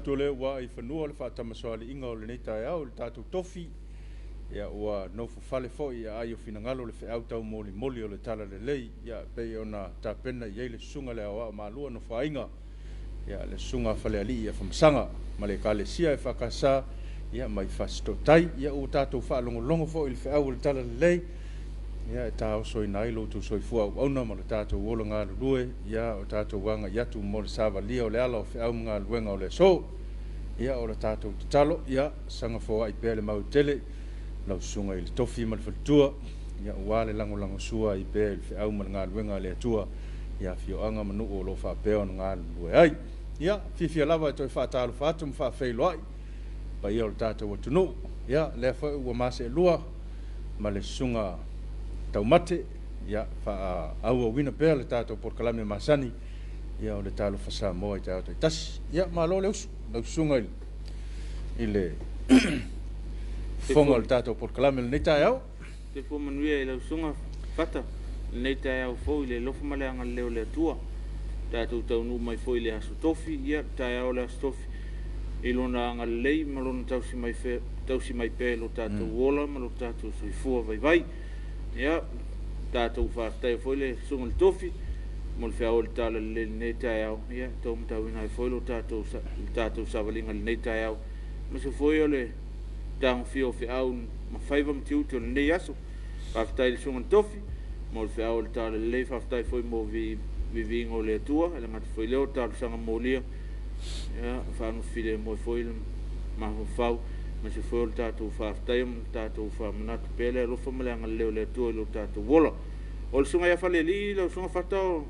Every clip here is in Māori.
tātou le ua I whanua le whaatamasoali inga o le nei tae au, le tātou tofi, ia ua nofu fale fo ia ai o finangalo le whiau tau moli moli o le tala le lei, ia pei ona tāpena I ei le sunga le awa maalua no whainga, ia le sunga fale ali ia whamasanga, ma le kālesia e whakasa, ia mai whastotai, ia o tātou whaalongolongo fo I le whiau o le tala le lei, ia e tā osoi nai lo tu soi fua au na ma le tātou wola ngā lue, ia o tātou wanga iatu mo le sāwa lia o le ala o whiau ngā luenga o le so, ia o le tātou tatalo, ia sanga fo ai pēle mau tele, lau sunga I le tofi ma le whaltua, ia ua le lango lango sua I pēle whiau ma le ngā luenga le atua, ia fio anga manu o lo whapeo na ngā lue ai, ia fifia lava e toi whaatalo whaatum whaafeilo ai, pa ia o le tātou atunu, ia lea whau ua mase e lua, ma le sunga tau mate, ia wha aua wina pēr le tātou porkalame masani, ia o le Talofa Samoa I te auto I tasi. Ia malo le usu, lau sunga I le whonga o le tātou porkalame le nei tae au. Te fo manuia I lau sunga whata, le nei tae au fo I le lofa maleanga leo le atua. Tātou tau nu mai fo I le aso tofi, ia tae au le aso tofi. I lona anga lei, ma lona tausi mai pē lo tātou wola, ma lo tātou soifua vai vai. Ia, tātou whaatai fo le sunga le tofi, mo le whiau le tala le nei tae au, ia, tau matawina I fo lo tātou savalinga le nei tae au. Ma se fo le tāng fio whiau ma whaiva mtiu te le nei aso, whaatai le sunga le tofi, mo le whiau le tala le whaatai fo mo vivingo le atua, ele ngati fo leo tātou sanga mo lia, ia, whaanu fide mo fo le mahu whau, ma se foi o tātou whaatai o tātou whaamanatu pēle rofa maleanga leo le atua I lo tātou wola. O le sunga ia whale li, le sunga whatao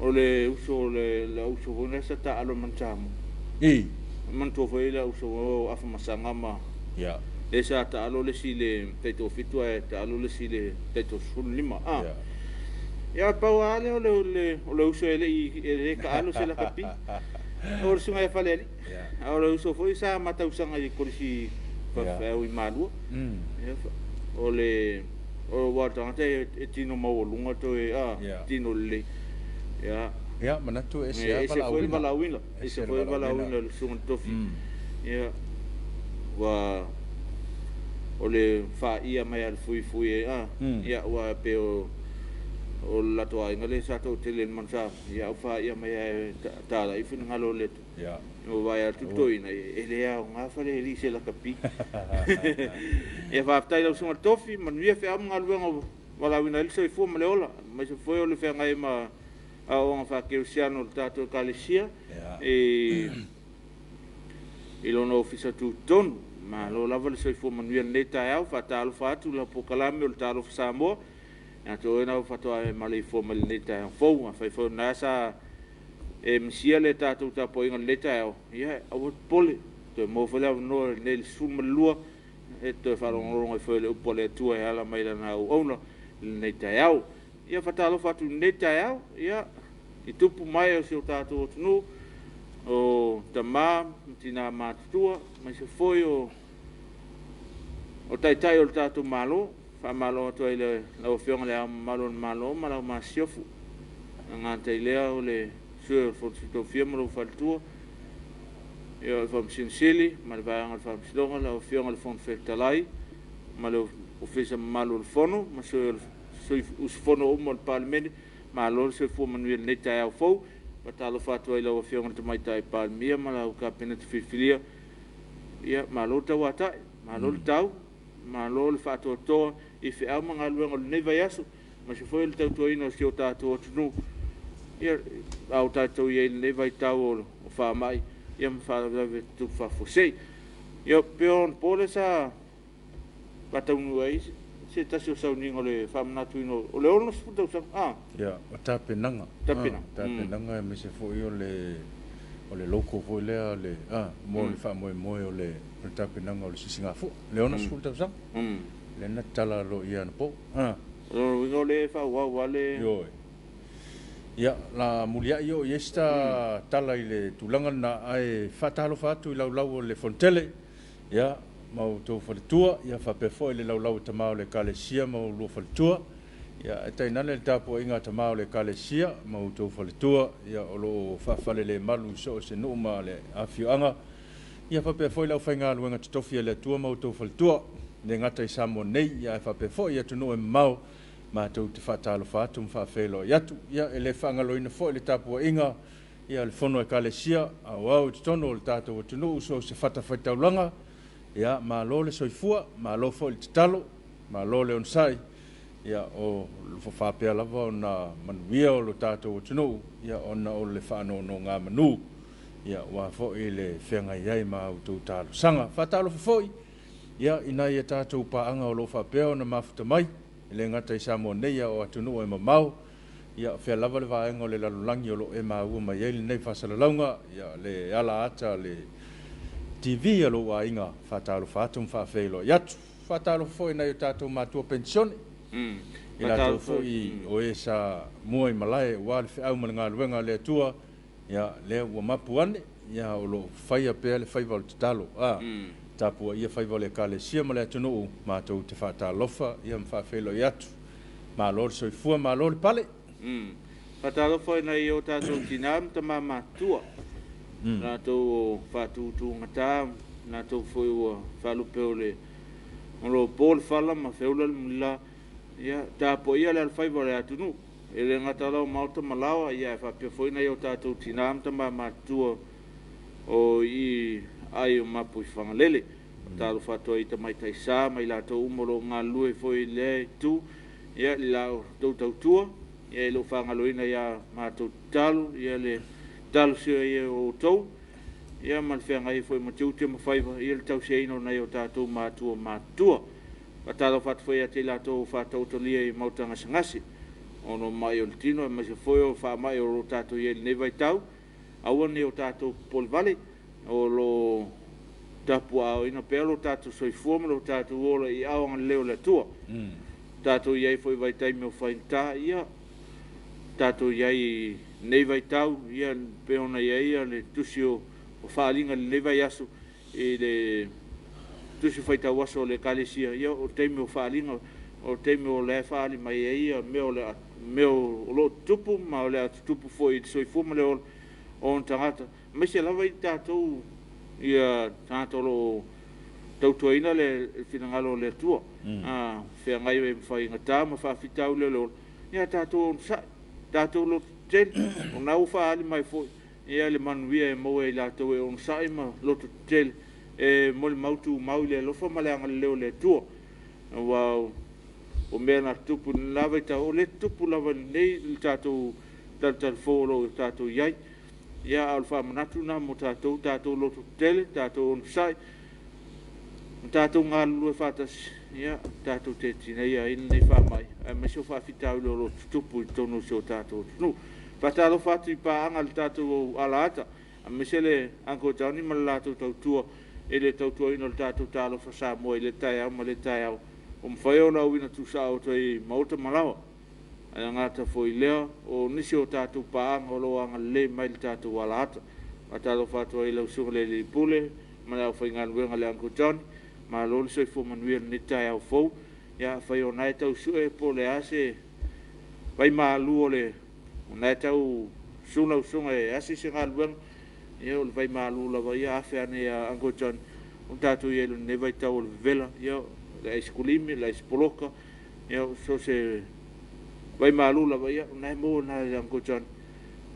o le uso le uso hone sa ta alo mantamu. I? Mantua fai le uso o afa masanga ma. Ia. Le sa ta alo le si le teito fitua e ta alo le si le teito sun lima. Ia. Ia pau ale o le uso ele I ka alo se la kapi. O le sunga ia whale li. Ora uso foi sa mata usanga I korisi whawhau I malua. O watanga e tino mau lunga to e tino le. Ia, manatu e se balawina. E se foi balawina le sunga tofi. Ia, wa o le wha ia mai al fui e ia wa pe o lato ai ngale sa to tele mansa ia fa ia mai tala I fina ngalo leto. Ia. O vai a tutoina e lea o ngā whare li se la kapi. E whaatai lau sunga tofi, manuia whea mga luenga walawina ili soi fua ma le ola. Mai se fue o le whea ngai ma a o ngā whakeo siano le tātou kālesia. I lono ofisa tu tonu. Ma lo lava le soi fua manuia nei tae au, whaatalo whaatu la pokalame o le Talofa Samoa. Nga to ena o whatoa e malei fua ma le nei tae au fau. Ma whai fau nasa e msia le tātou tapo inga le tae au. Ia, awat pole. Toi mōwhale au noa ne le suma lua. E toi wharongoronga I whale upo le tua e ala mai lana au auna le nei tae au. Ia whatalo whatu nei tae au. Ia, I tupu mai o seo tātou o tunu. O tamā, tina mātutua. Mai se foi o taitai o le tātou malo. Wha malo atua I le lau whionga le au malo malo. Malau maa siofu. Ngā tai lea o le sue o whautito whiama lau whalitua. Ia o whamsinsili, ma le vaianga le whamsilonga, lau whionga le whonu whetalai. Ma le ofisa malo le whono, ma sue usfono umo le palimene. Ma lo se fu manuia le nei tae au fau. Ma talo whatua I lau whionga te mai tae palimia, ma lau ka pena te whiwhilia. Ia, ma lo tau atai, ma lo le tau, ma lo le whatua toa, I whiau mga luenga le nei vai aso. Ma se foi le tau tua ina o sio tātua o tunu. Ia, au tātou I nei vai tau o whamai. Ia ma whaalawe tuk whafosei. Ia, peon pole sa wataunu ai, se tasi o sauninga o le whamanatu ino, o le ono sputa o sa, Ia, o tāpenanga. Tāpenanga e me se foi o le loko foi lea, mo le whamoe o le tāpenanga o le sisingafu. Le ono sputa o sa. Le na tala lo ia na po. O le whawau wale. Ioi. Ia, la mulia io esta tala I le tulanga na ai whatalo whatu I lau o le fontele. Ia, mau tau whaletua, ia whapefo I le lau tamau le kālesia mau lua whaletua. Ia e tainana le tapuaʻiga tamao le ekalesia ma outou faletua ia o loo faafale le malu so o se nuu ma le afioaga ia faapea foʻi lau faigāluega totofi e le atua ma outou faletua le gata i Samoa nei ia e faapea foʻi atunuu e mamao matou te faatalofa atu ma faafeloai atu ia e lē faagaloina foʻi le tapuaʻiga ia le fono ekalesia auau i totono o le tatou atunuu so se fatafaitaulaga ia malo le soifua malo foʻi le tatalo malo le onasai ia o faapea lava ona manuia o lo tatou atunuu ia ona o le faanoʻonoga manu ia ua foʻi le feagai ai ma outou talosaga faatalofa foʻi ia ina ia tatou paaga o loo faapea ona mafuta mai i le gata i Samoa nei ia o atunuu e mamao ia fea lava le vaega o le lalolagi o loo e maua mai ai lenei faasalalauga ia le ala ata le TV a loo aiga faatalofa atu ma faafeiloai atu faatalofa foʻi nai o tatou matua pensione i latou foʻi o e sa mua i malae ua le feʻau ma le galuega le atua ia lea ua mapu ane ia o loo faia pea le faiva o le tatalo tapua ia faiva o le ekalesia ma le atunuu matou te faatalofa ia ma faafeiloai atu malo le soifua malo le pale faatalofa nai o tatou tinā ma tamamatua latou faatutugatā latou foʻi ua faalupe o lo po le fala ma feula le mulila ia tapuaʻia le alafaiva o le atunuu e le gata lau maota malaoa ia e faapea foʻi nai o tatou tinā ma tamamatua o i ai o mapu i fagalele talofa atu ai tamaitaisā mai latou uma o loo galue foʻi lea itu ia i latou tautua ia i loo fagaloina ia matou talo ia le talo sia ia outou ia ma le feagai foʻi ma tiuti ma faiva ia le tauseaina o nai o tatou matua faatalofa atu foʻi ate i latou faatautolia i mautagasagasi ono mai o le tino e maise foʻi o faamai o lo tatou ia lenei vaitau aua nei o tatou polivale o lo tapuaoina pea lo tatou soifua ma lo tatou ola i ao agalelei o le atua tatou iai foʻi vaitaimi o fainatā ia tatou iai nei vaitau ia pe ona iai ia le tusi o faaliga lenei vai aso i le tusi faitau aso o le ekalesia ia o taimi o faaliga o taimi o le faali mai ai ia me o loo tutupu ma o le atutupu foʻi i soifua ma le ola o ona tagata maise lava i tatou ia tagata o loo tautuaina le finagalo o le atua feagai e mafaigatā ma faafitau le ola ia tatou ona saʻi tatou lo tele ona ua faali mai foʻi ia le manuia e maua i latou e ona saʻi ma loto tele e mo le mautu mau i le alofa ma le agalelei o le atua ua o mea na tupu lava i tau o le tupu lava lenei le tatou talitalifou o loo tatou iai ia ao le faamanatu na mo tatou loto tele tatou ona saʻi tatou galulu e faatasi ia tatou tetinai ai lenei faamai ae maise o faafitau i le o lo tutupu i tonu se o tatou atunuu faatalofa atu i paaga le tatou alaata a maise le Uncle Johnny ma le latou tautua e le tautuaina o le tatou talofa Samoa i le taeao ma le taeao o mawhai o na uina tusaʻo toi mauta malawa ae agata foʻi lea o nisi o tatou paaga o loo agalelei mai le tatou alaata faatalofa atu ai lausuga le lipule ma le ʻaufaigaluega le Uncle Johnny malo le soifua manuia lenei taeao fou ia fai ona e tausuʻe po le ase vai malu o le ona e tau sulausuga e ase se galuega ia o le vai malu lava ia afe ane ia Uncle Johnny o tatou ia lenei vaitau o le vevela ia le aiskulimi le aispoloka ia so se vai malu lava ia ona e mo na le Uncle Johnny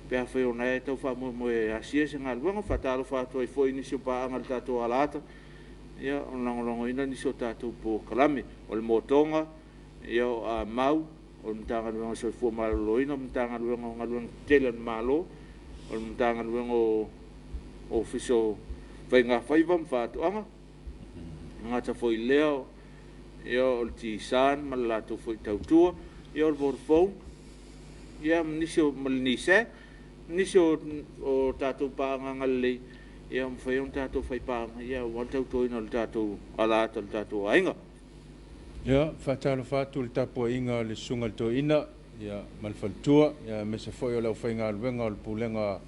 pea fai ona e tau faamoemoe asia se galuega faatalofa atu ai foʻi nisi o paaga le tatou alaata ia o lagolagoina nisi o tatou pokalame o le motoga ia o amau o le matagaluega soifua malōlōina o le matagaluega o galuega tele ona mālō o le matagaluega o ofiso faigafaiva ma faatoʻaga agata foʻi lea ia o le tisan ma le latou foʻi tautua ia o le vodafone ia nisi o ma le nise nisi o tatou paaga agalelei ia mafai ona tatou faipaaga ia ua le tautuaina o le tatou alaata o le tatou aiga ia faatalofa atu le tapuaʻiga le susuga le toeina ia ma le faletua ia mesa foʻi o le ʻaufaigaluega o le pulega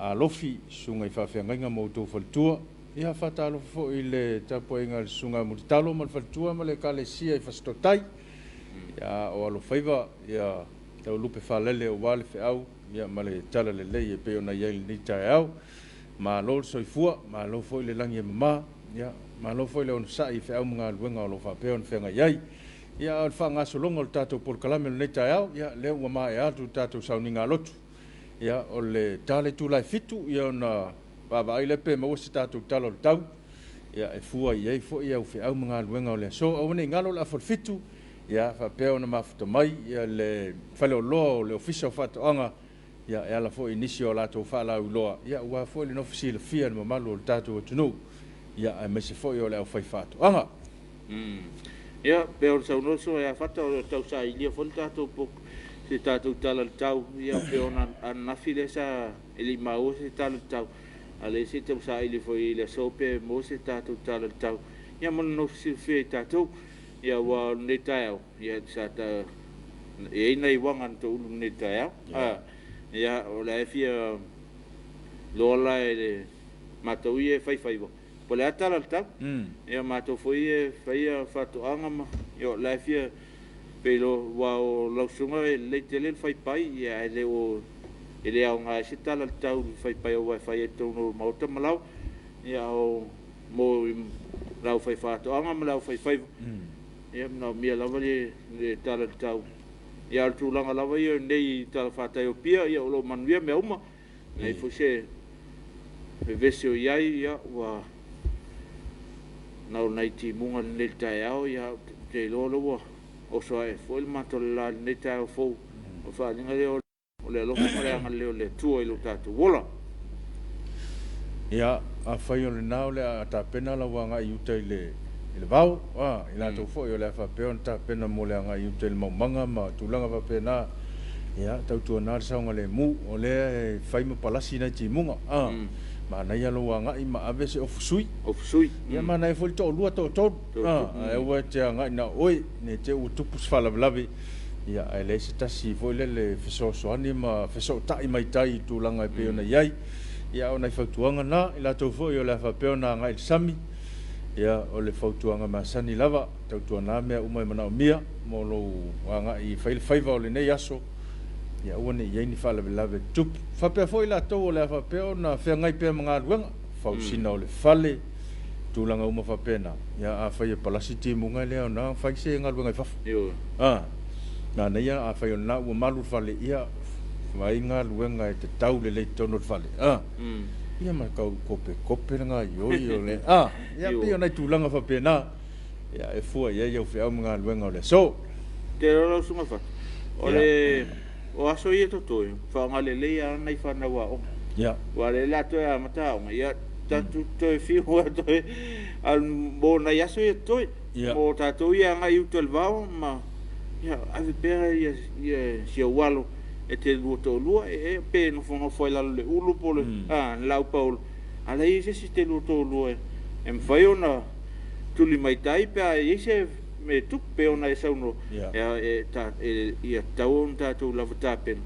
alofi susuga i faafeagaiga ma outou faletua ia faatalofa foʻi le tapuaʻiga le susuga mo le talo ma le faletua ma le ekalesia i fasitotai ia o alo faiva ia tau lupe whalele o wale whiau ia male tala le lei e pe ona iai ni tai au ma lo soifua ma lo foi le langi e mama ia ma lo foi le on sai whiau mga luenga o lo whapea on whenga iai ia o whanga solonga o tatou por kalame le tai au ia leo ua mai atu tatou sauninga lotu ia o le tale tūlai fitu ia ona baba ai le pe ma wasi tatou talo le tau ia e fua iai fo ia o whiau mga luenga o le so au ne ngalo la for fitu ia whapea ona mafuta mai ia le whale o loa o le ofisa o whatoanga ia e ala fo inisi o lato whala u loa ia ua fo le nofisi le fia ni mamalu o le tatou o tunu ia e mese fo i o le au whai whatoanga ia pe o saunoso ia whata o tau sa ilia fo le tatou pok se tatou tala le tau ia pe ona anafi le sa ili mau se tala le tau ale se tau sa ili fo i le sope mo se tatou tala le tau ia mo le nofisi le fia i tatou ia wa ne tau ia sa ta e nei wanga to ne tau ia o la fia lola e matou e fai bo po le atala le tau ia matou foi e faia fatoanga ma ia la fia pelo wa o lausunga le tele fai pai ia ele o ele au nga se tala le tau fai pai o fai e tono mauta malau ia o mo lau fai fatoanga ma lau fai ia na mia lava le tala le tau ia al tulanga lava ia nei tala fatai o pia ia o lo manuia me uma nei fo se vese o iai ia wa na nei ti munga le tai au ia te lo o so e fo il matol la nei tai o fo o fa ninga le o le lo ma le tu o lo tatu wola ia a fai o le nao le ata pena la wanga i utai le il vau ila to fo yo le fa pe on ta pena mo le nga i tel mo manga ma tulanga fa pena ia tau tu na sa ngale mu o le fai mo palasi na ti munga ma na ia lo nga i ma ave se of sui ia ma na fo to lu to e wa te nga na oi ne te u tu pus fala blavi ia ele se ta si fo le fiso so ani ma fiso ta i mai tai tulanga pe ona iai ia ona fa tuanga na ila to fo yo le fa pe ona nga il sami ia o le fautuanga masani lava tautuana mea umai mana o mia mo lo wanga i faiva o le nei aso ia ua ne iai ni falavelave tupu fapea foi latou o le afapea ona feagai pea magaluega fausina o le fale tulaga uma fapea na ia afai e palasi timuga lea ona fai se galuega i fafa na ia afai ona ua malu fale ia vai galuega e tatau lelei tono le fale ia ma kau kope nga yo le ia pe ona tulanga fa pena ia e fua ia eu fe mga luenga le so te lo sunga fa ole o aso ia to fa ngale le ia nai fa na wa ia wa le la to ia mata ia tatu to fi wa to al mo na ia so ia to mo tatu ia nga u tel va ma ia ave pe ia si walo e te luto lua e pe no foi la le ulu pole lau paul ala i se te luto lua em fai ona tuli mai tai pe i se me tu pe ona e sauno e ta e taun ta tu la vota pen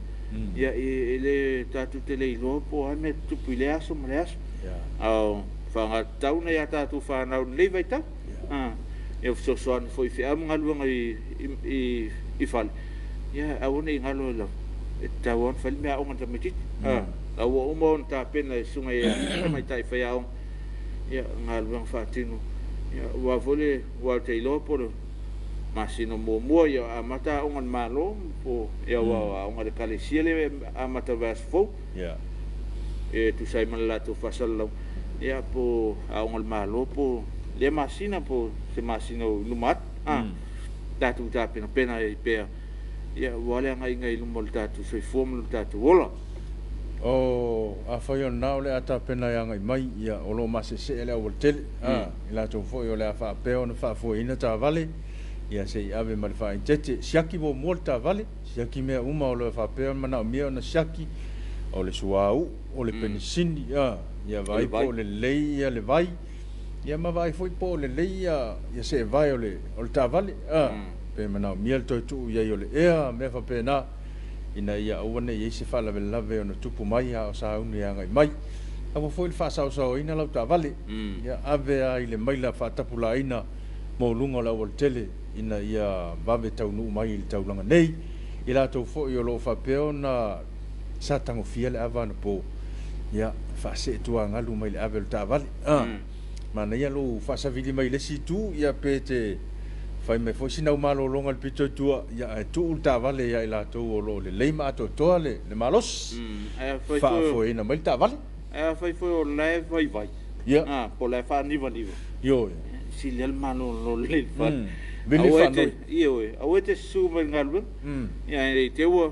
ia ele ta tu te le lo po a me tu pile aso me aso au fa nga tau na ia ta tu fa na le vai ta e so foi fe am ngaluanga i fal ia a ona ngalo lo tawon fal me aong ta mitit awo umon ta pena sunga ia mai tai fa yaong ia ngal bang fatino ia wa vole wa te lopo masino mo ia amata ongan malo po ia wa onga de kalisiele amata vas fo ia e tu sai man la tu fasal ia po ongal malo po le masina po se masino lumat ta tu ta pena e pe ia wale ngai lumol tatu so formal tatu wola a fai ona le ata pena ia ngai mai ia o lo mase se le o tel ila to fo yo le fa pe ona fa fo ina ta vale ia se ave mal fa tete siaki bo molta vale siaki me uma o le fa pe mana mi ona siaki o le suau o le penisini ia vai po le lei ia le vai ia ma vai foi po le lei ia se vai o le ta vale pe mana miel to tu ia yo le me fa pena ina ia ona ia se fala lave ona tupu mai a sa unu ia ngai mai a foi fa sa ina la ta vale ia ave ai le mai la fa tapula ina mo lunga la o tele ina ia vave taunu mai i taulanga nei i la tau fo i o lo whapeo na sa tango fia le awa na po ia whase tua ngalu mai le awa le tāwali mana ia lo whasavili mai le si tu ia pe te whai mai fo sinau malo longa le pito tua ia e tu ul tāwali ia i la tau o lo le leima ato toa le malos wha ina mai le tāwali whai fo o le vai ia po le wha niva yo si le malo lo le wha Vili whanoi. Ie au e te su mai ngalu. Ia e te ua.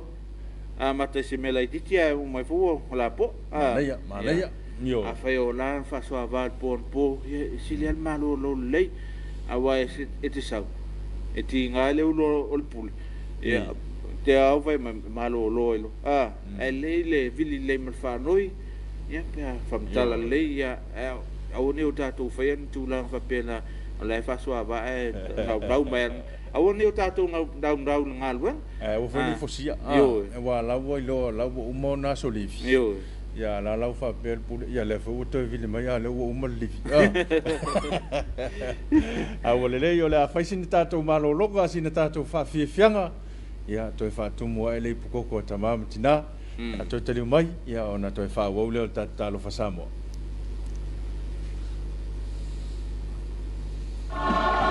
Mata se me lai titi a mai fua o la po. Manaia. Yo. A whai o la whasua val po. Si le malo lo lei. A wai e te sau. E ti ngā leo lo o le pule. Ia. Te au vai malo lo elo. E lei le vili lei mal whanoi. Ia pia whamtala lei. Ia au ne o tātou whaian tu lang whapena. Lai whasua wa e nau mai au ne o tātou nau ngalu o whani fosia e wa lau i loa lau umo na so lifi ia la lau whapel pule ia le whu toi vili mai a leo umo lifi a wale lei o le a whaisini tātou malologa sina tātou whawhiawhianga ia toi whatumua e lei pukoko a tamama tina a toi taliu mai ia o na toi whawau leo Talofa Samoa. Yeah.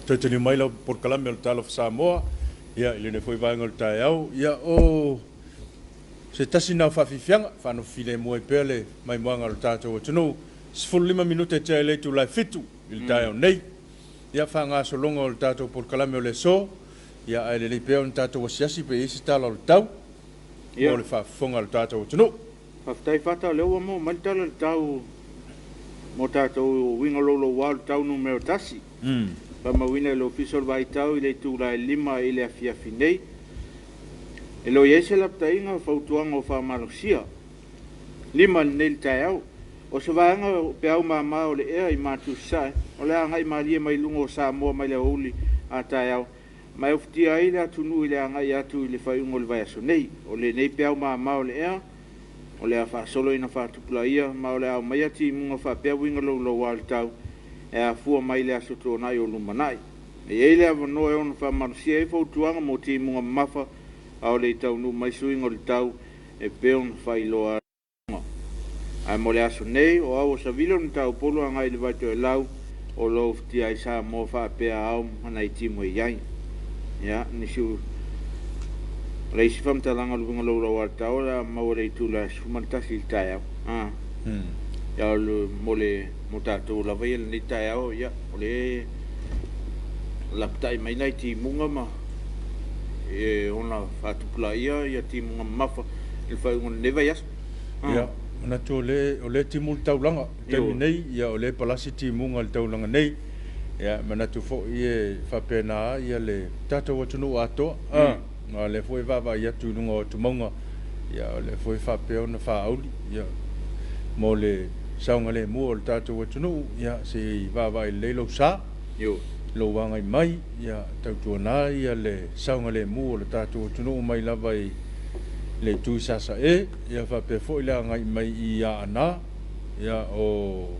Tani mai lau por kalame o Talofa Samoa. Ia ile ne foi vai ngol tai au. Ia o se tasi na fafifianga fa no file mo pele mai moanga o tato o tunu. 15 minute te le tu lai fitu il tai au nei. Ia fa nga so longa o tato por kalame o le so. Ia ele le pe on tato o siasi pe isi talo o tau. Ia o le fa fonga o tato o tunu. Faftai fata leo mo mal tala tau mo tato winga lolo wal tau numero tasi. Pa mawina lo official vai tau ile tu la lima ile afia finei. Elo yese la tainga fautuanga o fa malosia. Lima nel tau. O se vanga pe au mama o le ea I matu sai. O le anga I malia mai lungo Samoa mai le oli a tau. Mai oftia ile atunu ile anga I atu ile fai ungol vai aso nei. O le nei pe au mama o le ea. O le a fa solo ina fa tupula ia. Ma o le au mai ati munga fa pe winga lo wal tau. E a fua mai le aso tō nai o lumanai. E eile awa noe ona wha marusia e fautuanga mo te munga mafa ao le tau nu mai suinga o le tau e peon whai loa. Ai mo le aso nei o au o savilo ni tau polo a ngai le vaito e lau o lo fti ai sa mo wha pea au hana I timo e iai. Ia, nisiu reisi whamtalanga luvinga lo rawar tau la maure I tula sumartasi il tai au. Ia lo mole mo tātou la vai ni tai au ia o le laptai mai nei ti munga ma e ona fatupula ia ti munga mafa il fai un neva ia ia ona to le o le ti mul taulanga tani nei ia o le palasi ti munga le taulanga nei ia mana tu fo ie fa pena ia le tātou atunu ato ma le foi va ia tu nunga o tu monga ia o le foi fa pe ona fa auli ia mo le saunga le mua o le tātou atunu ia se vai le lo sa lo wanga I mai ia tautuana ia le saunga le mua o le tātou atunu mai lava I le tui sasa ia fa pe fo ile ngai mai ia ana ia o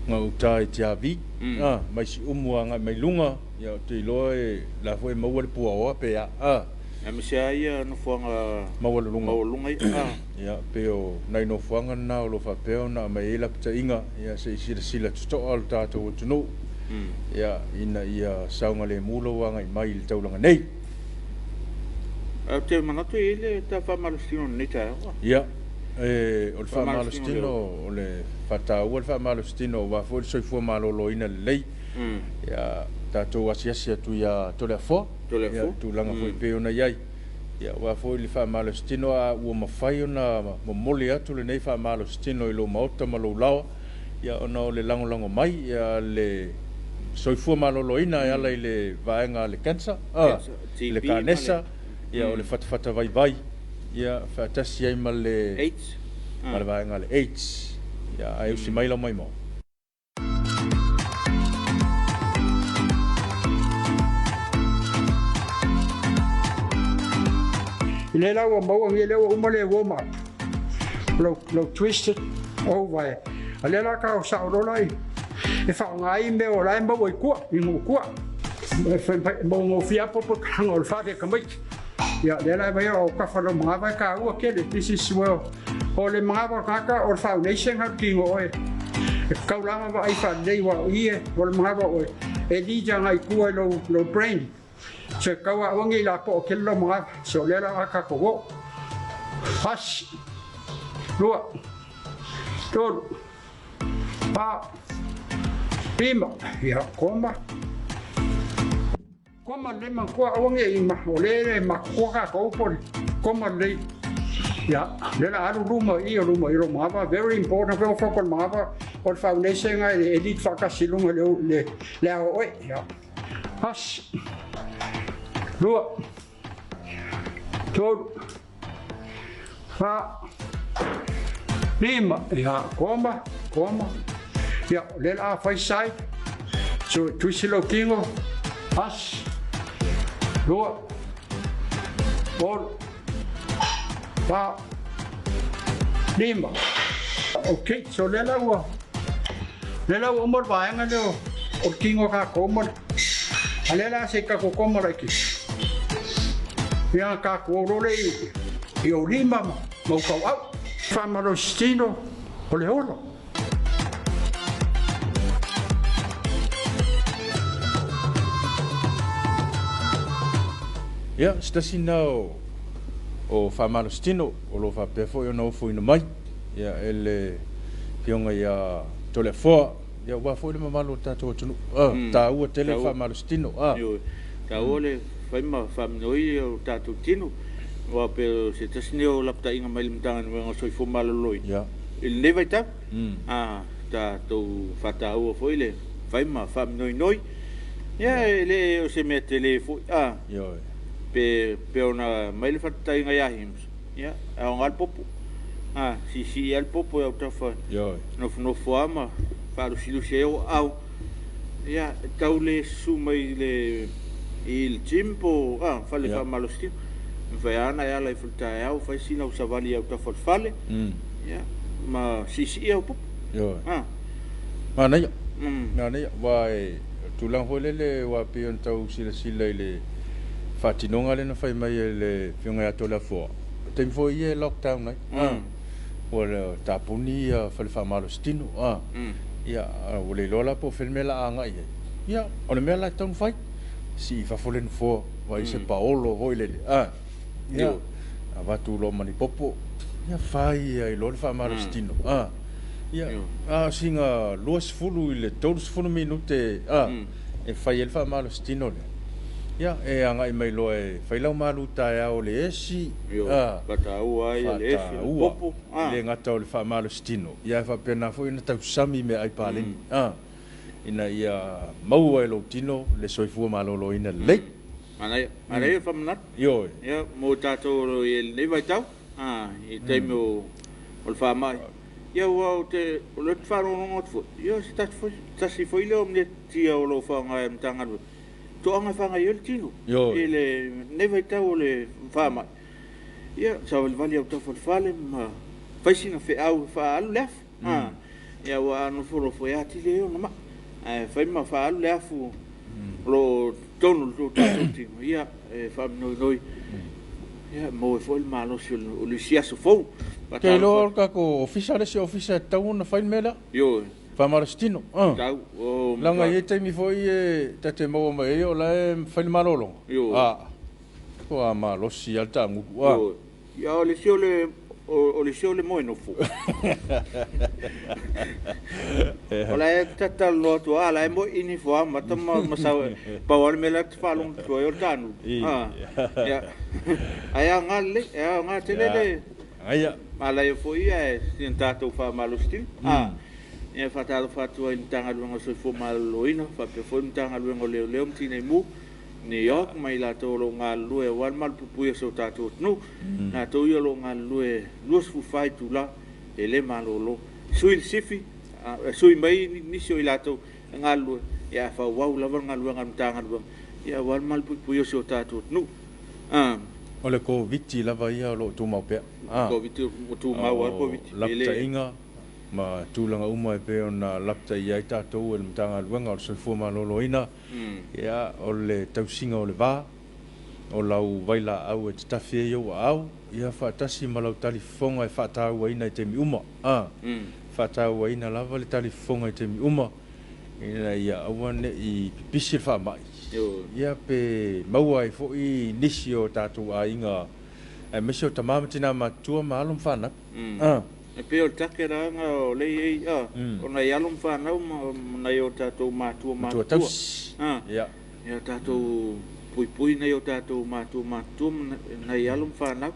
nga utai tiavi mai si umua ngai mai lunga ia te loe la foi mau le pua o pe a me sia ia no fuanga mau lunga ia pe o nai no fuanga na o lo fa pe ona mai la pta inga ia se sila to al tātou atunu ia ina ia saunga le mulo wanga I mai le taulanga nei te manatu ile ta fa malustino nei ta ia o le fa malustino o le fata o le fa malustino wa fo so fu malolo ina lei ia tātou asiasia tu ia tole fo ia tu langa foi pe ona iai ia wa foi le fa malustino a o mafai ona momoli atu le nei fa malustino I lo maota malo lao ia ona o le lango mai ia le soifua maloloina ia le vaenga le cancer le canesa ia o le fatafata vai ia fatasi ai ma le AIDS ma le vaenga le AIDS ia ai usi mai la mai mo ile la o mau ngi le o male o ma lo twisted over ale la ka o sa o lai e fa ngai me o lai mo o ku I mo ku mo mo fia po hang o fa de kamai ya le la vai o ka fa lo ma va ka o ke le this is well o le ma va ka o foundation ha ki o e ka la ma ai fa dei wa ie o le ma va o e di ja ngai ku lo brain se ka wa wangi la po ke lo ma so le la ka ko wo pas lo to pa prima ya koma le man ko awange I ma ole ma ko ka ko por koma le ya le la aru ruma I ro ma va very important for ko ma va or foundation ga edit fa ka silunga le o ya pas lo to fa prima ya koma ya le la fa sai so tu silo kingo as lo por pa lima okay so le la o mor va nga le o kingo ka ko mor ale la se ka ko mor aquí ya ka ko ro le yo lima mo ka au fa malo stino o le oro ia stasina o Famalostino o lo fa pe fo no fo ina mai ia ele pionga ia tole fo ia wa fo le mamalo tato tunu ta u tele Famalostino ta ole fai ma famnoi o tato tinu wa pe se tasneo lapta inga mai mtangan wenga soi fo maloloi ia il neva ta ta to fata o fo ile fai ma famnoi noi ia ele o se metele fo ia pe ona mai le fata inga ia hims ia a ngal popo si al popo o ta fa no fo ama fa lo silu seu au ia taule su mai le il tempo fa le fa malostino vai ana ia la fulta au fai sina o savali au ta fale ia ma si au popo mana ia vai tulang holele wa pion tau sila ile fatinonga le na fai mai le fionga ya tola fo tem fo ie lockdown nai wala tapuni fa le Famalostino ia wala lola po filmela anga ia ona mela tong fai si fa folen fo wa se Paolo hoile ia avatu lo mani popo ia fai ai lo Famalostino ia singa luas fulu ile todos fulu minute e fai el Famalostino le ia e anga i mai lo e fai lau malu tae au le esi kata ua ai le esi popo le ngata o le Famalostino ia fa pena fo ina tau sami me ai paleni ina ia maua e lo tino le soifua malolo ina lei ana ia famnat ia mo tato e le vai tau i teime o le famai ia ua te o le wharo ngot fo ia si tasi fo ile o mne tia o lo whanga e mtanga to anga whanga i ole tino i le neva tau o le whamai ia sa wale vali au tawha whale ma whaisina whi au wha alu leaf ia ua anu foro fo ia tile eo na ma whaima wha alu leafu lo tonu lo tato tino ia whaminoi noi ia mo e fo il malosi o le siaso fou ke lo ka ko official se official tau na fine mela Famalostino tau langa ye te mi foi tate mo mai o la fine malolo ko a malosi al tangu ia o le siole mo no fu ola e tata lo to ala e mo ini fo ma tama masa pa wal mela falung to yo tanu ia aya ngale aya ngatele aya ala e foi e tentato Famalostino e fatalo fatua in tanga luenga so fo maloina fa pe fo in tanga luenga leo mtine mu New York mai la to lo ngalu e wan mal pupu so tato no na to yo lo ngalu e los fu fai tu la e le malolo sui sifi sui mai ni so ilato ngalu ya fa wau la ngalu tanga luenga ya wan mal pupu so tato no ole ko viti la vai lo tu mau pe ko viti tu mau ko viti lapta inga ma tulanga uma e pe ona lapta ia tatou e mtanga luenga o se fu malolo ina ia o le tausinga o le va o lau vaila au e tafie yo au ia fa tasi malau talifonga e fa tau ina e te mi uma fa tau ina lava le talifonga e te mi uma ina ia awane i pipisi fa mai ia pe maua i fo i nisi o tatou a inga e mesio tamama tina matua maalum fana e pe o takeranga o lei o na yalum whanau na o tatou mātua ia tatou pui na o tatou mātua na yalum whanau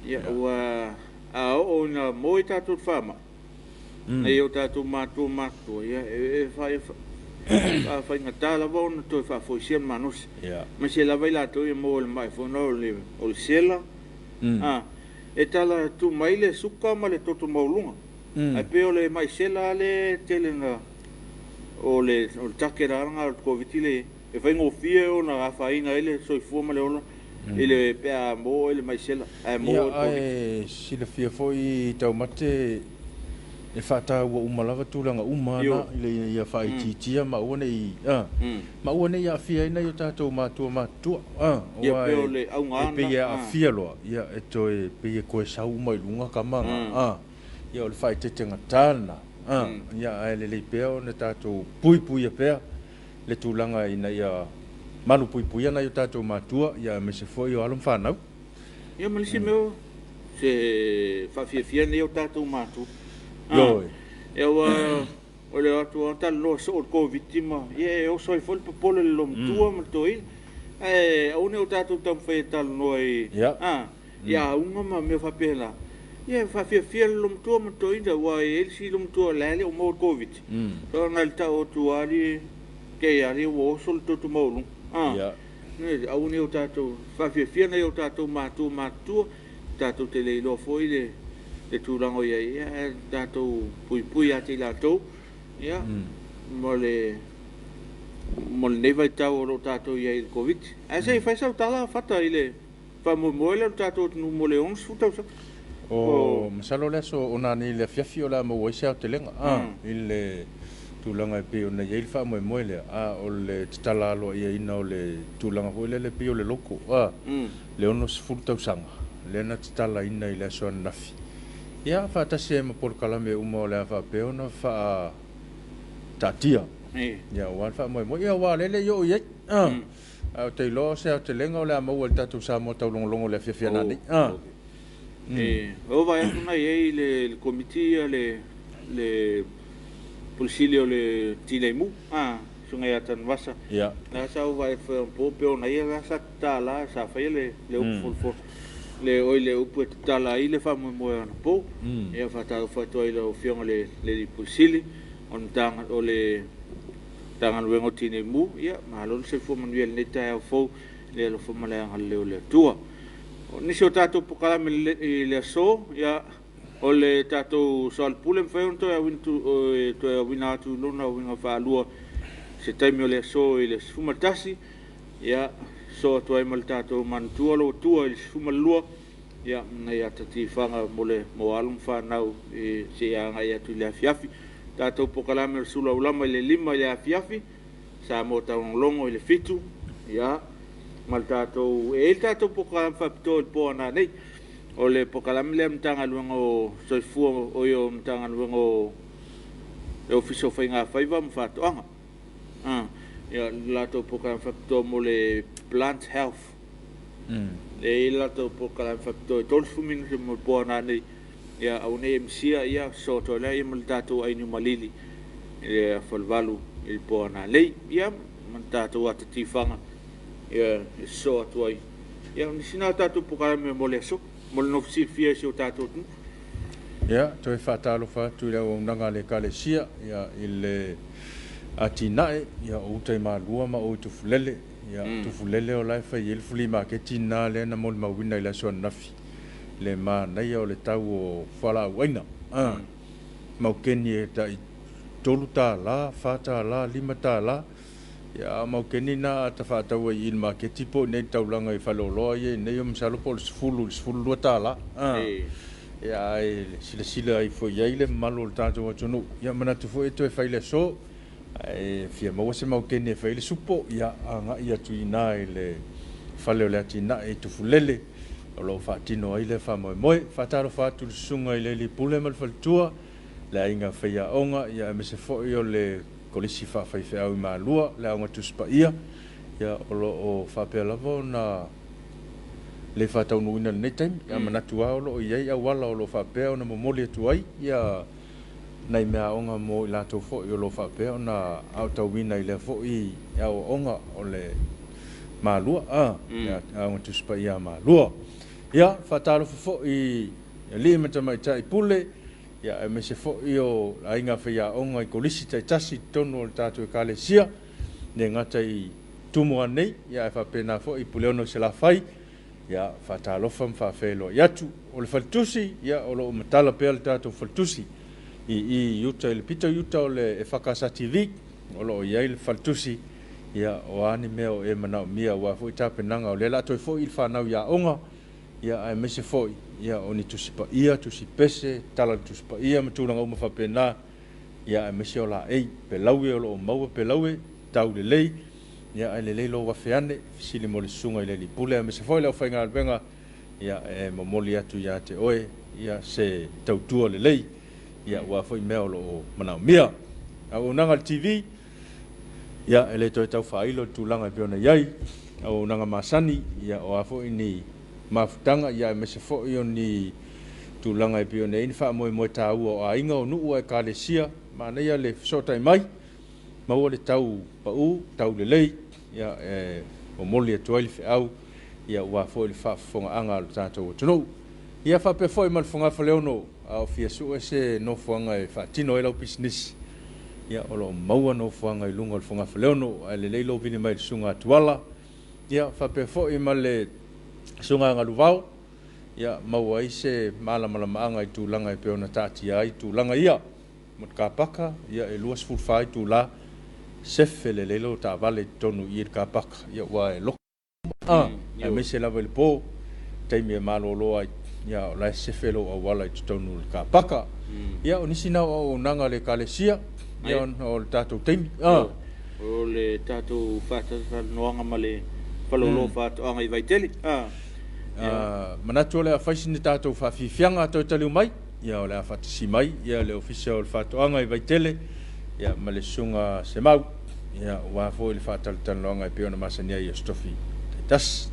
ia ua o na moi tatou whama na o tatou mātua ia e whai ngata lava ona toi whafoisia manusi ma se lava i latou ia mo le mai whanau o le sela e tala tu mai le suka ma le toto maulunga ai pe o le mai sela le telenga o le takeranga o COVID le e vai ngofie o na afaina ele soifua ma le ona ele pe a mo ele mai sela ai mo ai si le fia foi tau mate e fata wa umalava tulanga umana ile ia fai titia ma one i ma one ia fia ina yo tatou matua ia pe o le au ngana pe ia fia lo ia e toe pe ia ko sa uma lunga kamanga ia o le fai tetenga tana ia ai le pe o na tatou pui pe le tulanga ina ia malu pui ana yo tatou matua ia me se foi o alum whanau. Ia malisi meu se whawhiawhia nei o tatou mātu. Yoi. E o le atu o tala loa so o COVID ma ia e o soi fol popole le lom tua ma toi. Au ne o tatou tam whai tala noa i. Ia unga ma me whapela. Ia whawhiawhia le lom tua ma toi da wa e elsi lom tua lele o mo COVID. So nga le tau o tuari ke ari o so le totu maulu. Au ne o tatou whawhiawhia nei o tatou mātua tatou te leilo foi le tūrango ia tatou pui ati latou ia mo le nei vai tau o tatou ia i COVID sei fai sau tala fata i le whamomoele o tatou tunu mo le ons futau sa o masalo le so ona ni le fiafi o la mo waise au te lenga i le tūlanga e pio na yeil wha moe o le titala alo ia ina o le tūlanga hoi le pio le loko le ono sifuru tau sanga le na titala ina i le asoa nafi ia wha tasi e mapor kalame uma o le a wha peo na wha tatia ia wan wha moe ia wā lele yo iei au te ilo se au te lenga o le a maua le tatu Samoa tau longo le fiafia nani o vai atuna iei le komiti le Pulsili o le tilemu, sunga ia tan wasa. Na sa o vai foi un po peo na ia sa tala sa fai le upu le oi le upu tala i le fa mo na po. Ia fa ta fa to i le fiong le Pulsili on tang o le tangan wengo tilemu ia ma lo se fo man le ta fo le lo fo mala le tua. Ni so tato pokala me le so ia o le tatou soal pule mwhai on toi a wina atu lona o winga whaalua se taimi o le so i le sfumatasi ia so atu ai mal tatou mantua lo tua i le sfumalua ia nei atati whanga mo alum whanau se anga i atu i le afiafi tatou pokalame o sula ulama i le lima i le afiafi sa mo taulongo i le fitu ia mal tatou e il tatou pokalame whapito il po ana nei o le pokalame le mtanga luengo soifua o yo mtanga luengo e ofiso whainga whaiva mwhatoanga ia lato pokalame whapito mo le plant health le lato pokalame whapito e tolfu minuti mo poa nane ia au ne msia ia soto le ia mal tato ainu malili ia whalvalu il poa nane ia man tato atatifanga ia so atuai ia nisina tato pokalame mo le so mo no fia si o tatou tu ia toi Talofa tu le unanga le kalesia ia ile atinae ia o te malua ma o tu fulele ia tu fulele o lai fa il fuli marketing le na mo mawina ile so nafi le ma na ia o le tau o fala waina mau keni ta tolu ta la fata la limata la ia mau keni na ta fa tau i marketing po nei taulanga i falolo ia nei o msalo po sfulu ta la ia sila ai foi ia ile malo tato o tonu ia mana tu foi to e faile so fia mo se mau keni faile supo ia anga ia tu ina ile fale le atina e tu fulele o lo fatino ile fa mo fa Talofa tu sunga ile li pule mal faltua la inga fia onga ia me se foi o le kolisi fa fai fe au malua le au tu spa ia o lo o fa pe lavo na le fa tau no ina nei time ya manatu a lo ia wala o lo fa pe ona momoli tu ai ia nai mea onga mo la to fo o lo fa pe ona au tau wina ile fo i ya onga o le malua ya au tu spa ia malua ia fa Talofa fo i le meta mai tai pule ia me se fo io ainga fia onga i kolisi tai tasi tono o tatou kalesia ne ngata i tumo nei ia fa pena fo i puleono se la fai ia fa Talofa fa felo yatu o le faltusi ia o lo matala pe al tatou faltusi i yuta il pito yuta o le EFKS TV o lo ia il faltusi ia o ani meo e mana mia wa fo tapenanga o le la to fo il fa na ia onga ia ai me se foi ia oni tusipa ia tusipese tala tusipa ia matulanga uma fapena ia ai me se ola ei pe laue o lo mau pe laue tau le lei ia ai le leilo wa feane sili mo le sunga ile li pule me se foi la fainga albenga ia e momoli atu ia te oe ia se tautua le lei ia wa foi me o lo mana mia au nanga TV ia ele toi tau whailo tūlanga e peona iai o nanga masani ia o afo ini mafutanga ia me se fo i ni tūlanga e peona ini wha moe tā ua o a inga o nuu e kālesia ma nei le sota mai maua le tau pau tau le lei ia o moli e tuaili whi au ia ua fo i le whaafonga anga o tātou o tunou ia wha pe fo i mal fonga whaleono au fia su e se no fuanga e whaatino e lau business ia o lo maua no fuanga i lunga o fonga whaleono a le leilo vini mai le sunga tuala ia wha pe fo i mal le sunga anga luvao ia maua i se malama anga i tūlanga e peona tātia ai tūlanga ia mot ka paka ia e luas fulfai tūla sefe le leilo ta vale tonu i ka paka ia wa e lo a me se lava le po taimi e maloloa ia la sefe lo o wala i tonu ka paka ia o nisi na o nanga le kalesia ia o le tatou taimi o le tatou fata noanga male palolo fata anga i vaiteli manatu le afaisi ni tatou fafifianga to taliu mai ia o le afatisi mai ia le official fatoanga i vaitele ia ma le sunga se mau ia ua fo i le faatalitaloanga e peona masania ia stofi taitas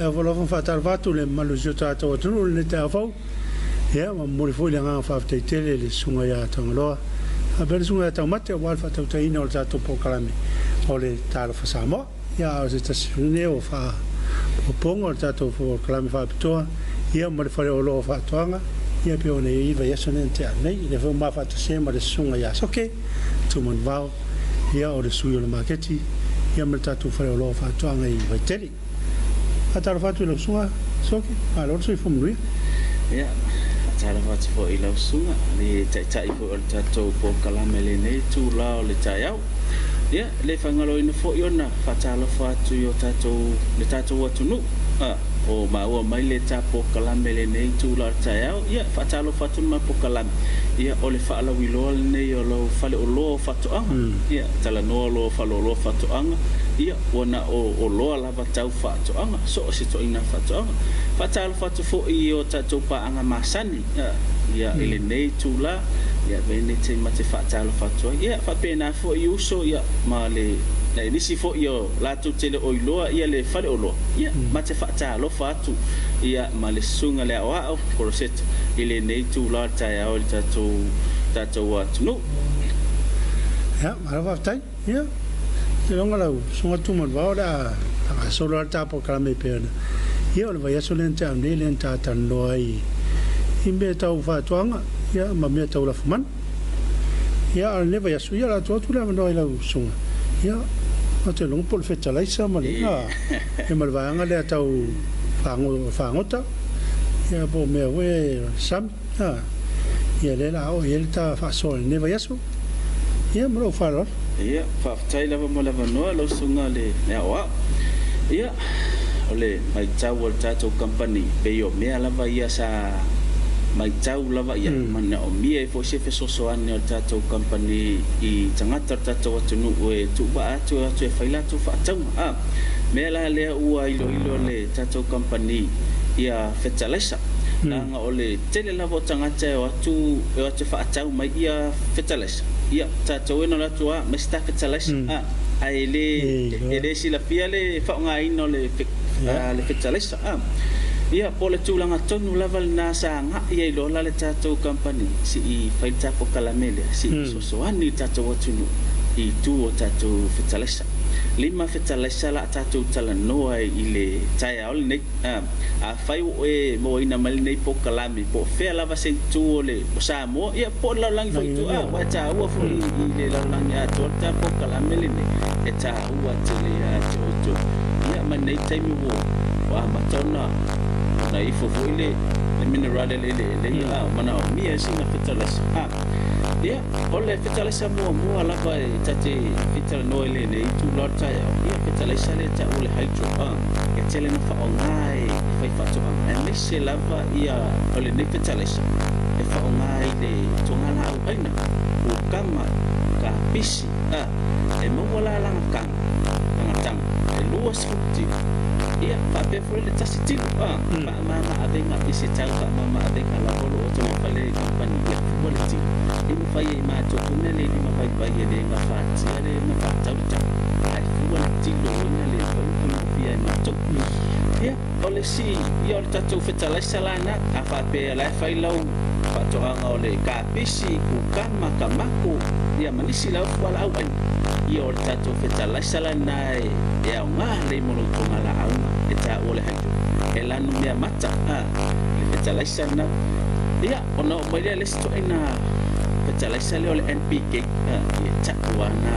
e volofo fatalvatu le malusio tātou atunu le te awhau ia ma mori foi le ngā whawhataitele le sunga ia tangaloa a bere sunga ia taumate o wal whatautaina o le tātou pokalame o le Talofa Samoa ia o se tasifune o wha o ponga o le tātou pokalame whapitoa ia ma le whare o loa whatoanga ia pe o ne iwa yasone te anei le whau ma whatasea ma le sunga ia soke tuman vau ia o le sui o le maketi ia ma le tātou whare o loa whatoanga i waiteri atara fatu ila sunga soki ala orso i fomruia ia atara fatu fo ila sunga ni tai fo o tatou po kalame le nei tu la o le tai au ia le fangalo ina fo iona fatala fatu yo tatou le tatou atunu o maua mai le tapo kalame le nei tu la tai au ia fatalo fatu ma po kalame ia o le faala wilo le nei o lo fale o lo fatu anga ia tala no lo falo lo fatu anga ia ona o loa lava tau whaatoanga so o se to ina whaatoanga whaatalo whaatu fo i o tatou paanga masani ia ele nei tūla ia vene te mate whaatalo whaatoa ia whapena fo i uso ia ma le nisi fo i o lato tele o iloa ia le whare o loa ia mate whaatalo whaatu ia ma le sunga le au au koroseta ele nei tūla tai au le tatou atunu ia mara whaftai ia longa lau songa tu mal va ora a solo ta po kalame pena ia le vai solo ente am le enta tan loi imbe tau fa tuanga ia ma me tau la fuman ia al ne vai su ia la tu la no ila songa ia o te long por feta la isa ma le e mal va ngale tau fangota ia po me we sam ia le la o ia ta fa sol ne vai su ia mo fa lo ia fa tai lava mo lava no lo sunga le ne wa ia ole mai tau o tato company pe yo me lava ia sa mai tau lava ia mana o mia fo se fe so ane o tato company I tangata tato o tunu e tu ba atu e faila tu fa tau me la le ua ilo le tato company ia fetalesa nanga ole tele lava tangata o atu fa tau mai ia fetalesa ia tato eno la tua me sta fetalesa ai le sila pia le fa nga ino le fetalesa ia pole tulanga tonu level na sa nga ia lo la le tato company si I faita po kalamele si so ani tato watunu I tu o tato fetalesa lima fetalesa la tato tala no ai ile tai au ne a fai e mo ina mal nei po kalami po fe lava se tu le Samoa ia po la lang fai tu wa ta wa fu ile la lang ya to ta po kalamele ne e ta wa tele ya to ia man nei tai mo wa matona na ifo fuile le mineral le mana o mia sina fetalesa ia ole fetalesa mo ala vai tate fetal noile ne tu lota ia fetalesa le ta ole hydro ke tele na fa ongai fai fato e mese lava ia ole ne fetalesa e fa ongai le tongala au aina o kama ka pisi e mo wala lang kan tang e luas futi ia fa pe fole tasiti mama avenga isi tanga mama avenga la bolo o toma pale company ya quality in fa ye ma to kunele ni ma pai pai le nga fa tsere na fa tauta ai quality lo le fa ko fia ma to ia ole si ia ta to fetala salana a fa pe la fa lau fa to anga ole ka pisi ku kama kamako ia manisi la wala au ia o tato fetala salana e au ngā le mono tongala au e ta ole haitu e lanu mea mata le fetala salana ia ona o maile le sto ina fetala salana ole NPK e takuana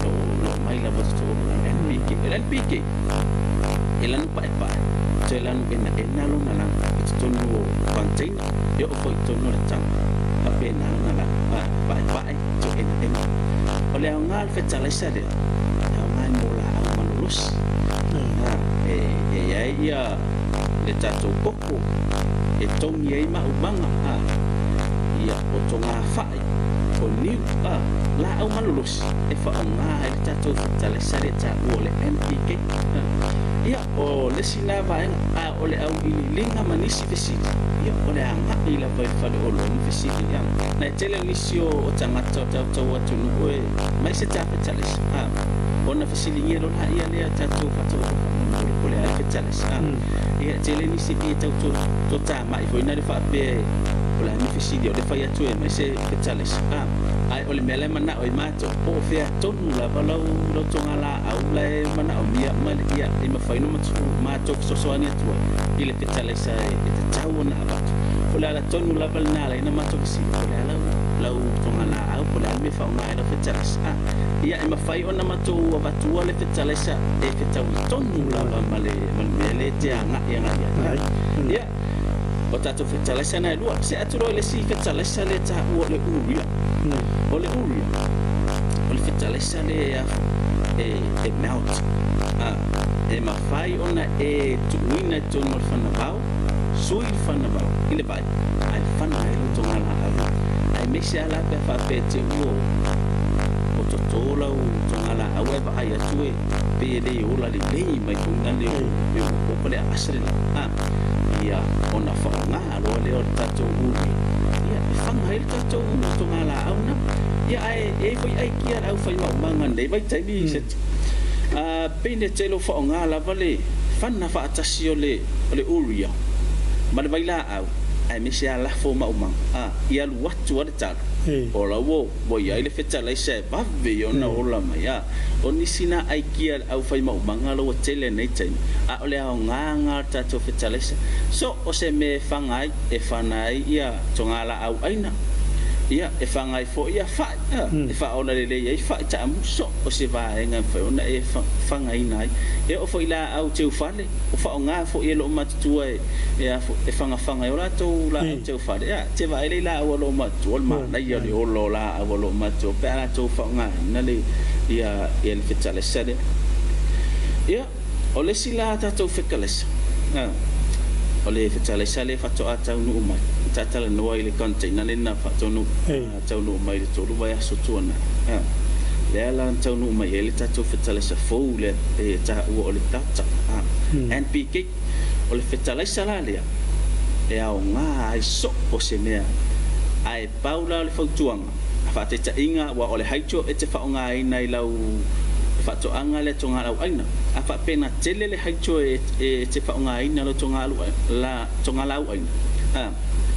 lo maila wasto NPK e lanu pa e pa te lanu ena lo nala e tonu container e o foi tonu la tanga pa pena nala pa to ena ole ngal fetalesa de ngal mola au manulus ia le tato koko e tongi ai ma ubanga ia o tonga fai o niu la au manulus e fa ngal le tato fetalesa de ta ole NPK ia o le sina vai ole au linga manisi fesiti ia ole anga ila vai fa o lo ni fesiti ia na tele nisio o tangata o watu no e mai se ta fetalesa ona fesili ia lo ia le tato fato ole a fetalesa ia tele nisi e to ta mai foi na le fa pe ole ni fesiti ole fa ia tu e mai se fetalesa ai ole mele mana o mato po fe tonu la balau lo tongala au le mana o mia mal ia e ma fai no mato so ani tu ile fetalesa e tau na ba ole la tonu la balna la ina mato si ole la lau tongala au ole me fa mai la fetalesa ia e ma fai ona mato o batu ole fetalesa e fetau tonu la ba male mele te anga ia o tato fetalesa na lua se aturo le si fetalesa le ta ole uria ole fetalesa le e melt e ma fai ona e tuina tono fanabao sui fanabao ile vai ai fana ile tongala ai mesi ala pe fa pete o totola o tongala aweba ai atue pe le ola le nei mai tungale o pole asre ia ona fa nga lo le o tato uri ia fanga ile tato tongala au na ia ai foi ai kia au fai manga nei vai tai ni set pene telo fa nga la vale fanna fa atasio le uria ma vai la au ai me se ala fo ma ia lu watu o talo o la wo ia le feta lai se ba ve ona ola mai a o ni sina ai kia au fai mau manga lo tele nei tai a o le au nganga tatou feta lai so o se me fangai e fanai ia tonga la au aina ia e fangai fo ia fa e fa ona le ia fa ta muso o se va enga fa ona e fangai nai e o fo ila au teu fale o fa nga fo ia lo matua e fanga ola to la teu fale ia te va ile la o lo matua ma na ia le o lo la o lo matua pe ala to fa nga na le ia el fetale sade ia o le sila ta to fekales o le fetale sale fa to ata nu mai tatala no ile container le na fa to nu tau nu mai le to lu vai so tuana le ala tau nu mai ele tatu fetale sa fo le e ta o le tata NPK o le fetale sala le e au nga ai so o se mea ai paula le fautuanga fa te ta inga wa o le haicho e te fa nga ai nei lau fa to anga le tonga lau aina a fa pena tele le haicho e te fa nga ai na lo tonga lau la tonga lau aina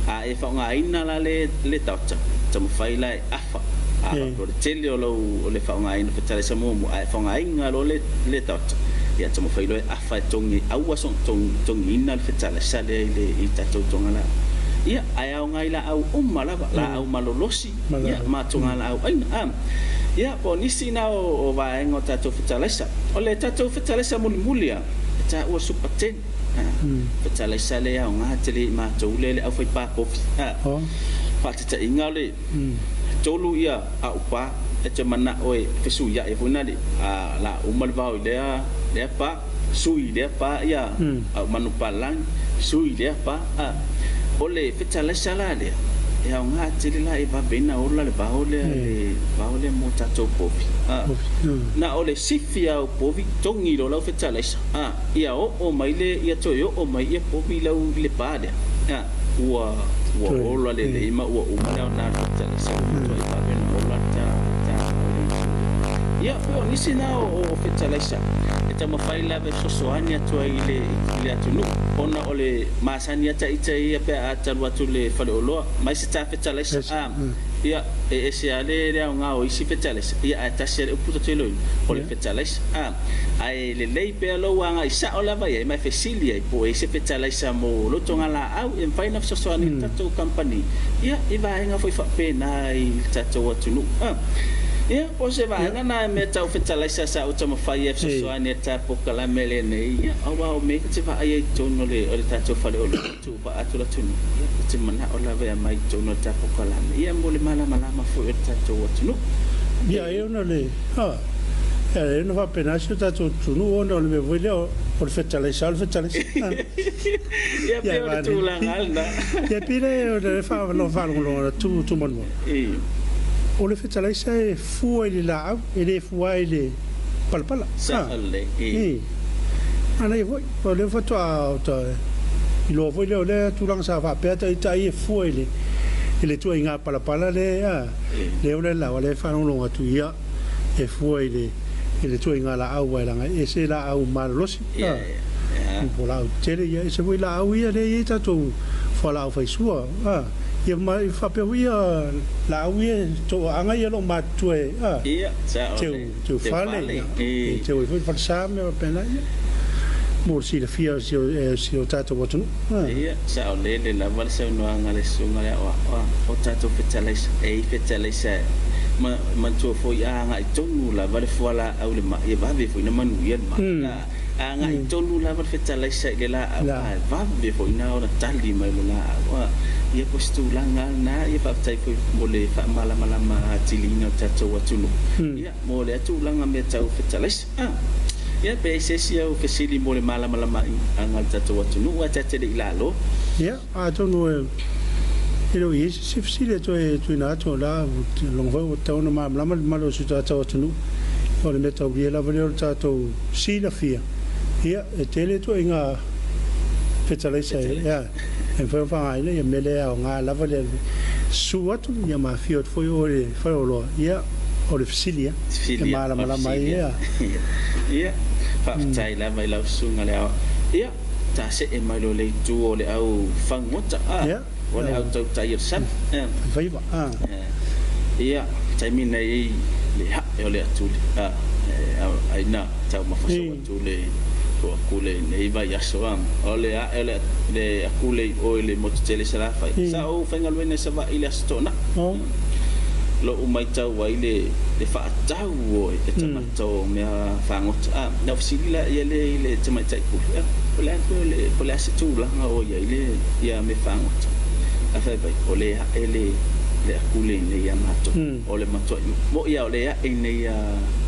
a e fa nga ina la le tata tamu fai lai afa a ko tele o le fa nga ina fetale sa mo a fa nga ina lo le tata ya tamu fai lai afa tongi awa son tongi ina fetale sa le i tata tonga la ia ai au ngai la au umala la au malolosi ia ma tonga la au aina ia po nisi na o va en o tata fetale sa o le tata fetale sa mulia ta o super 10 fetale sa le au nga tele ma tole le au fai pa kofi fa te inga le tolu ia a upa e te mana oe fesu ia e funa le la umal va le pa sui le pa ia au manu palang sui le pa ole fetale sa la le e au nga tele la e va bena ola le va ole mo tato pofi na ole sifia o povi tongi lo la fetale sa ia o mai le ia toyo o mai ia povi la le pa de ua ola le ima ua umana na fetale sa to e va bena ola ta ia o nisi na o fetale sa e tama fai la ve sosoania to ile atunu ona ole masania ta ia pe ata watu le fale olo mai se ta fetale sa ia e se ale le nga o isi fetale ia ata se puto telo ole fetale ai le lei pe lo nga isa ola vai mai fesilia po ese fetale sa mo lo tonga la au en faina sosoania tato company ia i va nga foi fa pena i tato watunu ia o se va na me tau fetale sa o tama fai so soania ta po kala mele nei ia o me te va ai tono le o tato fale o tu pa atula tunu te mana ola ve mai tono ta po kala ia mo le mala fo e tato watunu ia eu no le e no va pena se tato tunu ono le voi le o fetale sa ia pe tu la alda ia pire o le fa lo tu mon o le fetale sa e fu e la e le fu e le palpala sa le ana e voi o le foto a i lo voi le tu lang sa va pe ta e fu e le tu inga palpala le o le la o le fa lo atu ia e fu e le tu inga la au la e se la au malosi po la tele ia e se voi la au ia le ta tu fa la fa sua ia mai fa pe ia la ui to anga ia lo matue ia sa tu fale te o fa sa me pena mo si le fia si o tato watu ia sa le la val sa no anga le sunga le o tato fetale ma tu fo ia anga tonu la val fo la au le ma ia va ve fo na manu ia ma anga tonu la val fetale le la va ve fo na ora tali mai la ia postu langa na ia fa tai foi mole fa mala tilina tato watunu ia mole atu langa me tau fetales ia pe sesia o fesili mole mala angal tato watunu wa tete de ilalo ia a tonu elo is sifsile to na to la longva o tau na mala malo su tato watunu o le meta o la vale tato sila fia ia e tele to inga fetales ia en fa ai le mele o nga la vale suatu ya ma fiot foi o lo ia o le fisilia mala mai ia fa tai la mai la sunga le ia ta se e mai lo le tu o le au fangota o le au tau tai san vai va ia taimi nei le ha ole atuli ai na tau mafaso atuli ko akule nei vai asoam ole ole le akule ole motele sala fai sa o fenga luene sa va ile astona lo umai tau wai le fa tau o e tamato me fangot na fsila ile le tamatai ku ole asitu la o ile ya me fangot afa bai ole ele le akule nei ya mato ole mato mo ia ole ya nei ya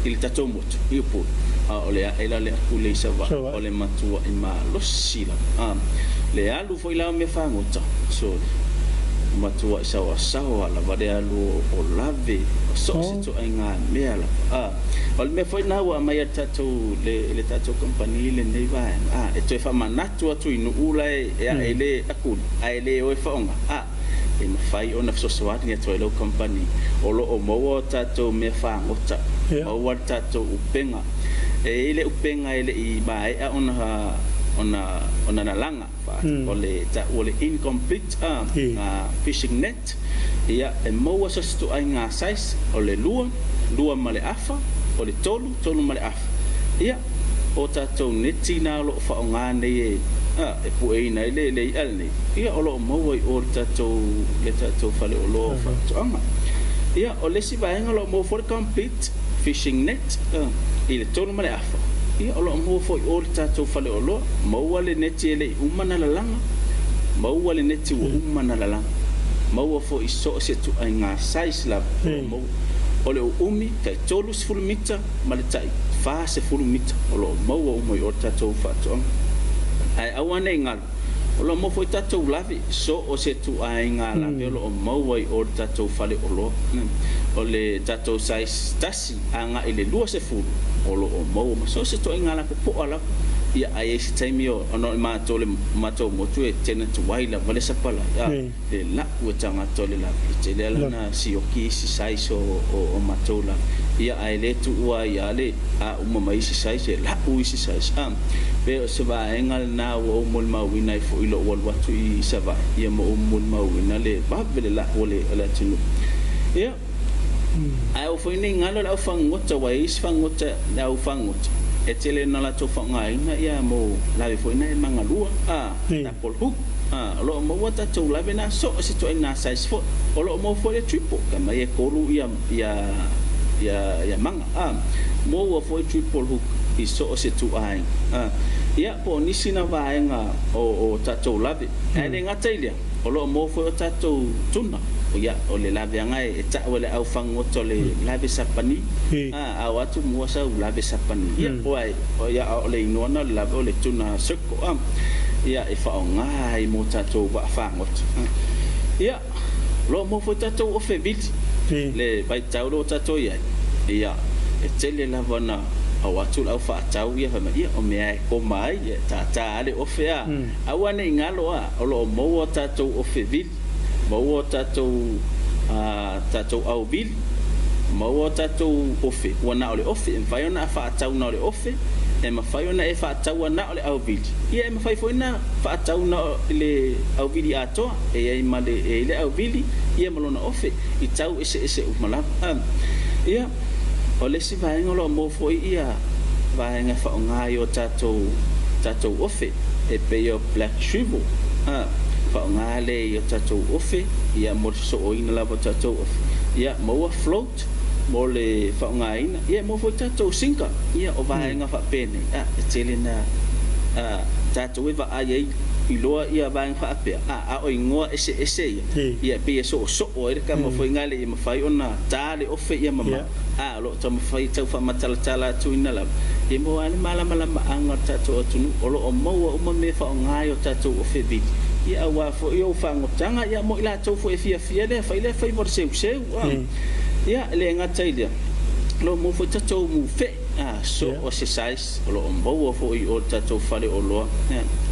il tato moto ipo ole ya ela le akule sava ole matua i ma losila le alu foi la me fangota so matua sawa la vade alu o lave so sito ainga me ala ole me foi na wa mai tato le tato company le nei va e to fa manatu atu inu ula ya ele akule ele o fa onga e mafai ona fsosoati ni atoe lo company o lo o mo tato me fangota o wa tato upenga e ile upenga ile I bai ona na langa fa ole ta ole incomplete fishing net ia e mo so sto ainga size ole lua male afa ole tolu male afa ia o tato neti na lo fa onga nei e pu ina le alni ia o lo mo wai o tato le tato fale o lo fa tonga ia o le si baenga lo mo for complete fishing net ile tolu male afa ia o lo mo foi o tato fale o lo mo wale neti ele umana la langa mo wale neti wo umana la langa mo wo foi so se tu ainga size la mo o le umi kai tolu sfulu mita male tai fa se fulu mita o lo mo wo mo o tato fa tonga ai awane ngal lo mo foi tato lavi so o se tu ai ngala pelo o mo wai o tato fale o lo o le tato size tasi anga ile lua se fu o lo o mo so se tu ngala po ala ia ai se time yo ono ma to mo tu e tena tu wai la vale sapala ya le la o tanga to le la tele la na si o ki si size o matola ia ai le tu wa ia le uma mai si size la u si size pe se va engal na o mol ma wina fo ilo wal watu I se va ia mo mol ma wina le ba vele la ole ala tinu ia ai o foi ni ngalo la fangota wa is fangota la fangota e tele na la to fanga ina ia mo la foi na mangalua na pol hook lo mo wata to la bena so se to ina size fo o lo mo fo le triple kama ia kolu ia manga mo wo foi triple hook I so se tu ai ia po ni sina vaenga o tato lave ai ngata ile o lo mo fo tato tuna o ia o le lave anga e ta o le au fangoto le lave sapani a watu mo sa lave sapani ia o ai o ia o le inona lave o le tuna seko ia e fa nga ai mo tato va fangoto ia lo mo fo tato o febit le vai tauro tato ia e tele lavana au atu au fa tau ia fa ia o me ko mai ta ale o fea awane ngalo o lo mo tato o fevil mo tato au bil mo tato o fe wana ole o fe vai ona fa tau na ole o fe e ma fai ona e fa tau na ole au bil ia e ma fai foi na fa tau na le au bil ato e ai male e le au bil ia malona o fe I tau ese o mala ia o le si vaenga lo mo foi ia vaenga fa nga yo tato ofe e pe yo black shrivel fa nga le yo tato ofe ia mo so ina la tato ofe ia mo float mo le fa nga ina ia mo foi tato sinka ia o vaenga fa pene e telena tato we va ai iloa ia vaenga fa pe o ingoa ese ia pe so o e ka mo foi nga le ma fai ona tale ofe ia mama lo tama fai tau fa matala tu ina la e mo ani mala anga tato tunu o lo o mo me fa nga yo tato o fe bit ia wa fo yo fa ngotanga ia mo ila tau fo e fia le fa ile fa vor seu ia le ngata ile lo mo fo tato mu fe so o se size o lo mo fo o tato fale o lo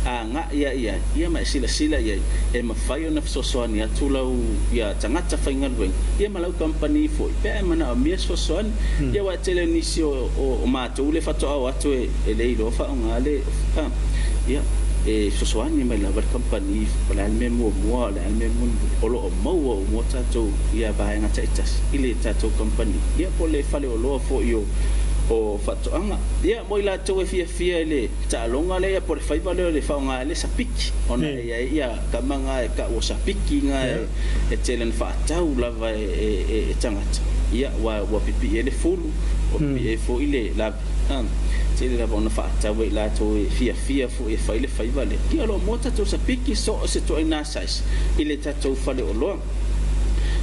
nga ia ma sila ia e ma fai ona so ni atulau ia tangata fainga lueng ia malau company foi pe mana mi so ia wa tele ni si o ma tu le fato o atu e le lo fa nga le ia sosoani mai la company la me mo la me mo olo mo mo tato ia vai nga taitas ile tato company ia pole fale olo fo yo o fatoanga ia mo ila to fia ile ta longa le por fai vale le fa nga le sapiki ona ia kamanga ka o sapiki nga e telen fa tau la vai e tangata ia wa pipi ele fulu o pipi fo ile la tele la bona fa tau ila to fia fo e fai le fai vale ki lo mota to sapiki so se to ina size ile tato fale olo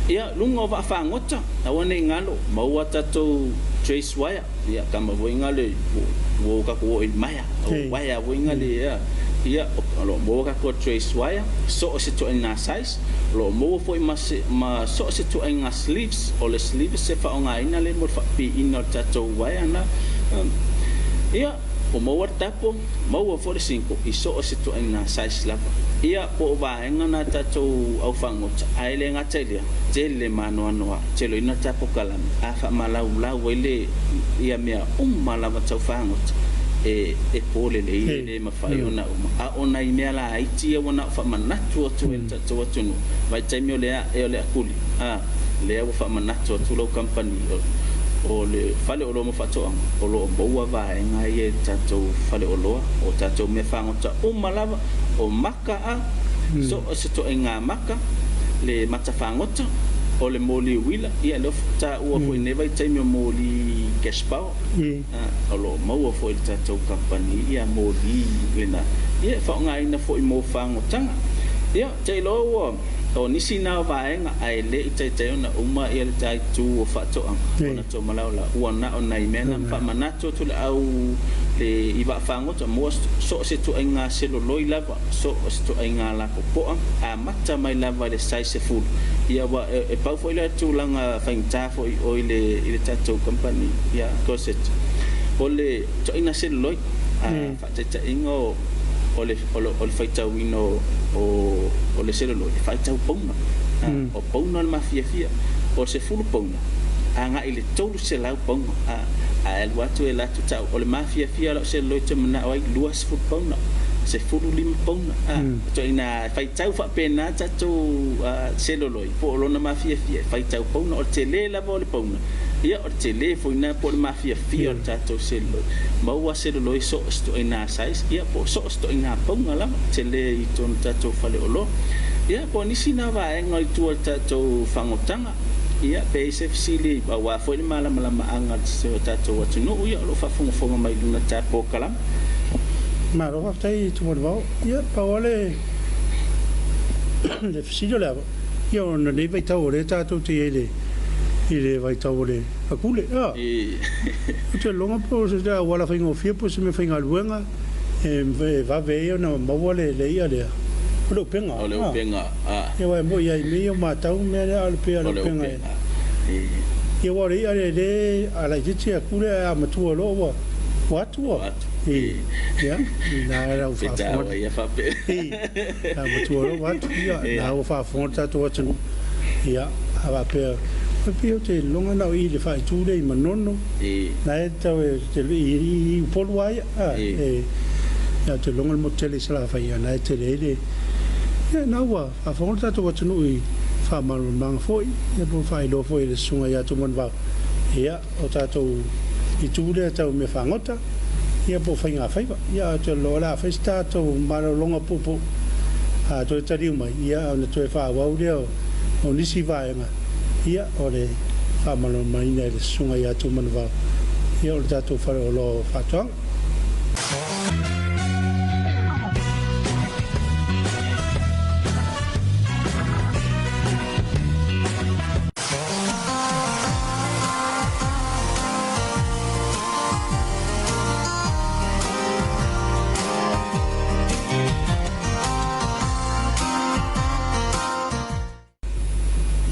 ia lungo va fa ngota awane ngalo mau tato trace wire ya kama voinga le wo ka ko maya wire voinga le ya lo mo ka ko trace wire so se to ina size lo mo foi ma so se to ina sleeves o le sleeves se fa nga ina le mo fa pi ina tato wire na ya o mo tapo mo fo le 5 iso se to ina size lava ia po va nga na tato au fangota ai le nga tele mano anoa telo ina tapo kalam a fa malau wele ia mea malava tau fangota e pole le mafai ona a ona i mea la aiti ona fa manatu tu tato tunu vai taimio le le akuli le fa manatu tu lo company o le fale o lo mo fatoa o lo boa va nga ye tato fale o lo o tato me fangota malava o maka so se to nga maka le matafangota o le moli wila ia lo ta o foi neva tai me moli kespao o lo mo foi tato company ia moli lena ia fa nga ina foi mo fangota ia tai lo o nisi na vaenga ai le tai ona uma ia tai tu o fatoa ona to malaula ona ona imena fa manato tu au le iba fangota mo so se tu nga seloloi lava so se tu nga la poa a mata mai lava le sai se full ia wa e pau foi le tu langa fainta foi o ile tato company ia coset o le to ina seloloi fa tata ingo o le faita wino o le seloloi faita pona o pona mafia o se full pona anga ile tolu se la pona el watu la tuta o le mafia lo se lo temna o luas fu pona se fulu lim pona to ina faita fa pena tato seloloi po lo na mafia faita pona o tele la vol pona ia o tele fo ina po mafia tato seloloi mau seloloi so sto ina size ia po so sto ina pona la tele i ton tato fale olo ia po ni sina va ngoi tu tato fangotanga ia PSFC li wa foi mala anga se tato watu no ia lo fa fonga mai luna tapo kalam ma lo fa tai tu mo ia pa ole le fisido la io non le vai tavole tato ti ile vai tavole akule tu longa po se da wala fingo fie po se me finga luenga va veio no mo vole le ia le o penga ia wa mo ia me o matau me al pe al penga ia wa ia le ala jiti akule a matu lo wa ia na era o fa ia fa pe a matu lo wa ia na o fa fonta to tu ia ava pe pio te longa na i le fa tu le manono na eta te i polua ia ya te longa mo tele sala fa ia na te le ia na wa fa fonta to tu i fa malu mang foi ia po fa lo foi le sunga ia tu mon va ia o tato i tu le tau me fa ngota ia po fa nga fa ia te lo la festa to malu longa popo a to tari mai ia ona to fa wa le o nisi va ia o le fa malu mai le sunga ia tu mon va ia o tato fa lo fa to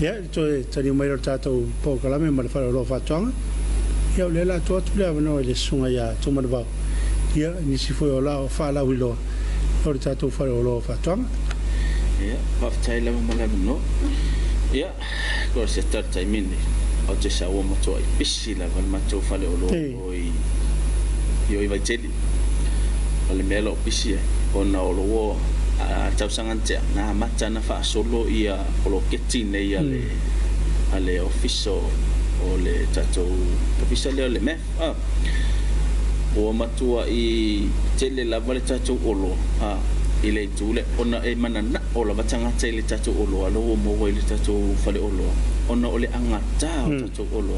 ia to tari mai o tato po kalame ma fa lo fa tonga ia le la to tu le no le sunga ia tu ma va ia ni si foi o la fa la wilo o tato fa lo fa tonga ia fa tai la ma la no ia ko se tar tai mini o te sa o mo to i pisi la ma to fa lo o i vai teli o le melo pisi ona o lo tau sangante na macha na fa solo ia o keti nei ale official o le tato official le me o matua I tele la vale tato olo ile tule ona e manana o la batanga tele tato olo alo mo ile tato fale olo ona ole angata tato olo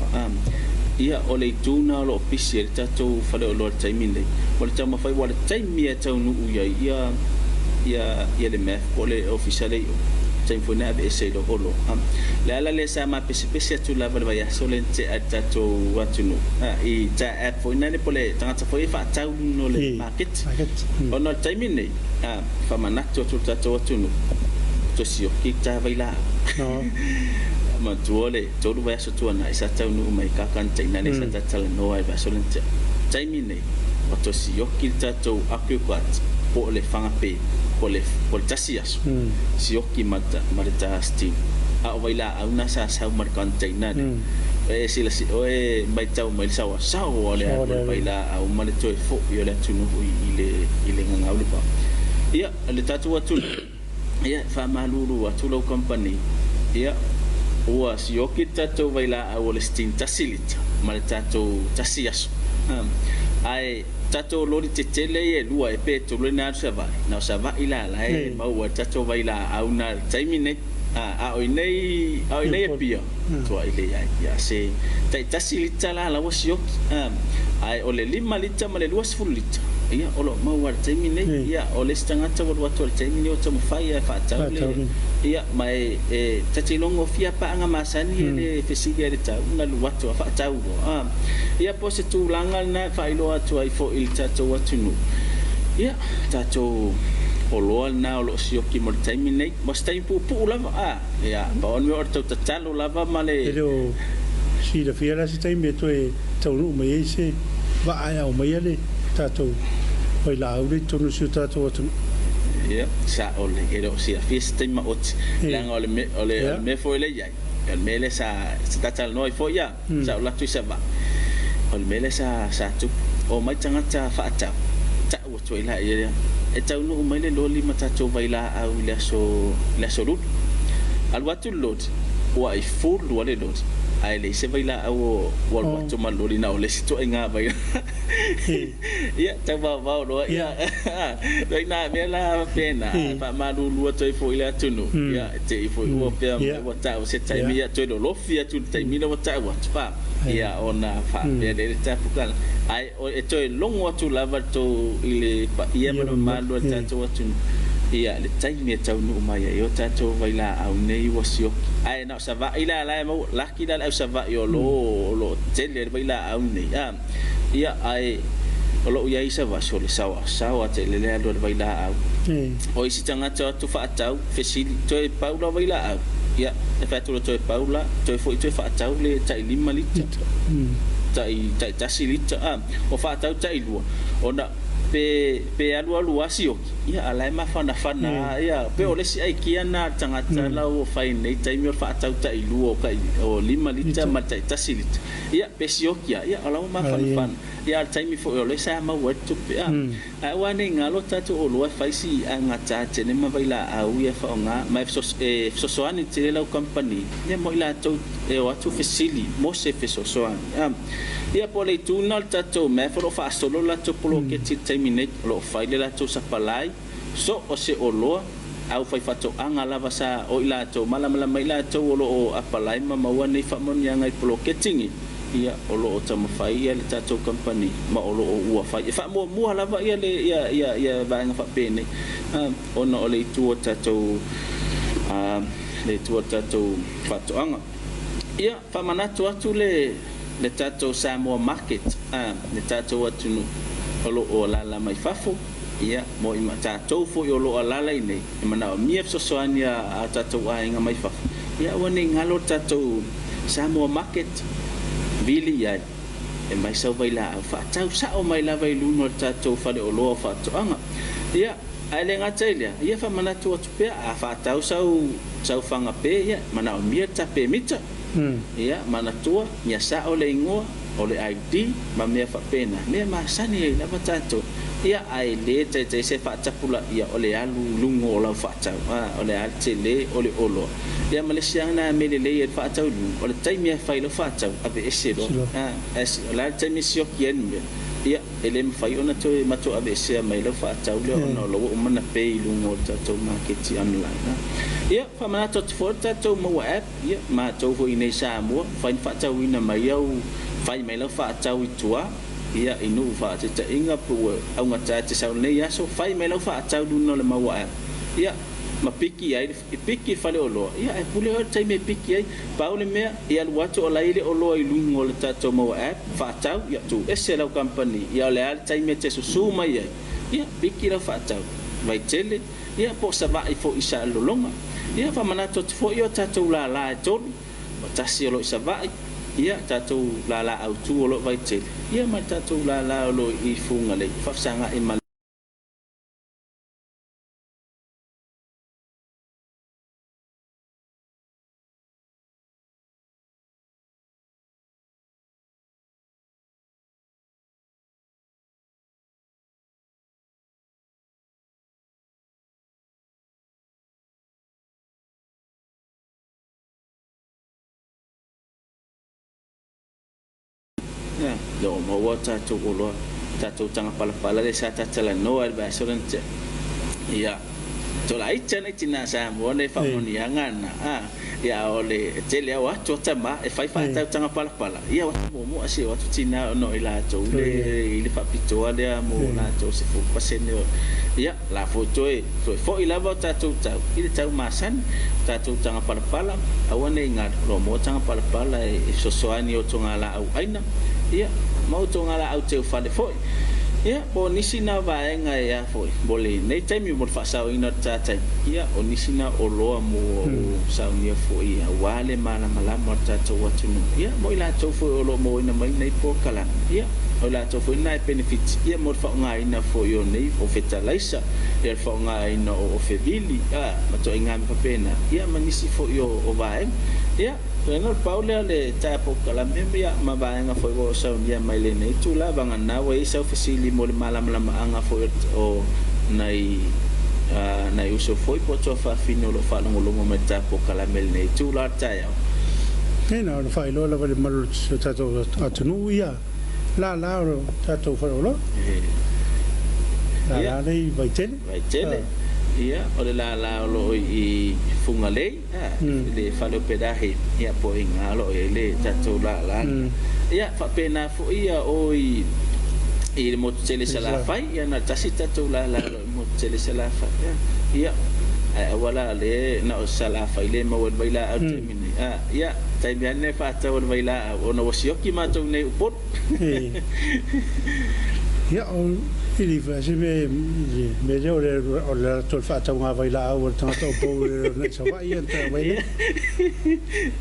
ia ole tuna lo official tato fale olo taimine o le tama fai wale taimia tau nu ia le me ole official e taim foi na be se lo olo la le sa ma pesi tu la vale ya solente tato watunu I ta app foi na le pole tanga foi fa tau no le market ona taimine fa manacto tu tato watunu to sio kita vaila ma tuole todo vai so tu na isa tau no mai ka kan taina le sa tala no ai va solente taimine o to sio kita to akuat po le fanga pe po le tasias sio ki mata marita sti a vaila a una sa mar kan taina sila si oe mai tau mai sawa le vaila a uma le to fo yo le tunu ile ngau le pa ia le tatu watu ia fa malulu watu lo company ia o sio ki tatu vaila a le stin tasilita mar tatu tasias ai tato lori tetele e lua e peto le na sa va ila la e mau tato vai la au na taimine o nei pia to ile ya se tasilita la wasio ai ole lima lita male luas fulita ia olo mau war taimine ia ole stanga tawo watu taimine o tamo fai fa taule ia mai tatilongo fia pa nga masani le fesiga le tau na luatu fa tau ia pose tu langal na fa ilo atu ai fo il tato watu nu ia tato olo na olo sioki mo taimine mas taim pu lava ia ba on me orto tatalo lava male pero si la fiera si taim beto e tau no mai se va ai o mai le tato vai la uri tonu si tato watu ia sa ole ero si a fiesta ma ot lang ole me foi le ya el mele sa tatal noi foi ya sa la tu sa ba ole mele sa tu o mai tanga ta fa ta watu ila ia e tau no mai le loli mata to vai la au la so lut al watu lot wa I full wale lot ai le se vai la au wal watu mal loli na ole sito nga vai ia ta va lo ia dai na me la pena pa malu lu to fo ila tunu ia te fo o pe wa ta o se tai mia to lo fia tu tai mia wa ta wa pa ia ona fa pe le ta pukal ai o to long watu lava to ile pa ia malu ta to watu ia le tai mia tau no mai yo ta to vai la au nei wasio ai na sa va ila la mo la ki da sa va yo lo tele vai la au nei ia ai lo ia isa va so le sawa te le lo vai la au o isi tanga tu fa tau fesili to e paula vai la au ia e fa to e paula to foi to fa tau le tai lima lita tai tasilita o fa tau tai lua ona pe alu asio ia ala ma fana ia pe ole si ai kiana tanga tala o fai nei tai mi fa tau tai luo kai o lima lita ma tai tasilita ia pe siokia ia ala ma fana ia tai mi fo ole sa ma wetu pe a wane ngalo tatu o lo fai si anga tate ne ma vai la au ia fa nga ma so soani tele la company ia mo ila to e o atu fesili mo se feso soani ia pole tunal tatu me fo fa solo la to polo ke tai minute lo fai le la to sapalai so o se olo au fai fato anga lava sa o ila to mala mai la to o apalai ma maua nei fa mon yang ai polo ke tingi ia olo o tama fai ia le tato company ma olo o ua fai fa mo lava ia le ia va nga fa pene ona ole tu tato le tu tato fato anga ia fa manato atu le tato Samoa market le tato atu no olo o la mai fafo ia mo i mata to fo yo lo ala lai nei e mana o mief so soania a tato ai nga mai fafo ia woni ngalo tato Samoa market vili ia e mai sau vai la fa tau sa o mai la vai luno tato fa le o lo fa to anga ia ai le ngata ia fa mana tu pe a fa tau sau fanga pe ia mana o mia ta pe mita ia mana tua nya sa o le ngoa o le ID ma mea fa pena mea ma sani ai lava tato ia ai le te se whaatapula ia o le alu lungo o lau whaatau o le al te le o le olo ia Malaysia na mele le e whaatau lungo o le taimi e whai lo whaatau abe ese lo o le taimi sioki enu ia ele mawhai ona to e mato abe ese mai lo whaatau le ono lo o mana pei lungo o tatou marketi online ia whamanato te fo tatou maua app ia matou ho i nei Samoa whai whaatau ina mai au whai mai lo whaatau i tua ia inu fa te inga pu au ngata te sa nei aso fai me lo fa tau du no le mawa ia ma piki ai piki fale olo ia e pule o tai me piki ai paule me ia lu watu o laile olo i lungo le tato mawa fa tau ia tu ese la company ia le al tai me te susu mai ia piki la fa tau vai tele ia po sa va i fo isa lo longa ia fa manato te fo io tato la to o tasi lo isa va ia tatou la au tu o lo vai tele ia mai tatou la o lo i funga le fafsanga i mal lo mo wata to lo tatou tanga pala le sa tatala no al basolante ia to la itena tina sa mo le fa monianga na ia ole tele wa to tama e fai fa tanga pala ia wa mo asi wa tina no ila to le fa pito ale mo na to se fo pasene ia la foto e fo ila va tatou tau ile tau masan tatou tanga pala awane inga lo mo tanga pala e sosoani o tonga la au aina ia mau tonga la au te fale foi ia po nisina vaenga ia foi bole nei taimi mo fa sa ina tata ia o nisina o loa mo sa nia foi wale mala mo tata watu ia mo ila to foi o lo mo ina mai nei po kala ia o la to foi nai benefit ia mo fa nga ina foi o nei o fetalaisa ia fa nga ina o febili ma to inga me pena ia manisi foi o vaenga ia Renal Paula le tapo kala membia mabaenga foi go sa dia mai le nei tu la banga na we sa ofisili mo le malam anga foi o nai uso foi po to fa fino lo fa lo mo tapo kala mel nei tu la taia na no fa lo la vale mal tato atunu ia la tato fa lo la nei vai tele ia o le la lo i funga lei le falo pedaje ia po inga lo le tato la ia fa pena fo ia o i le mo tele sala fai ia na tasi tato la mo tele sala fai ia wala le na sala fai le mo baila termine ia tai bien ne fa tato baila o no sioki ma to ne upot ia o ili fa se me le o le to fa ta nga vai la o ta to po ne sa vai enta vai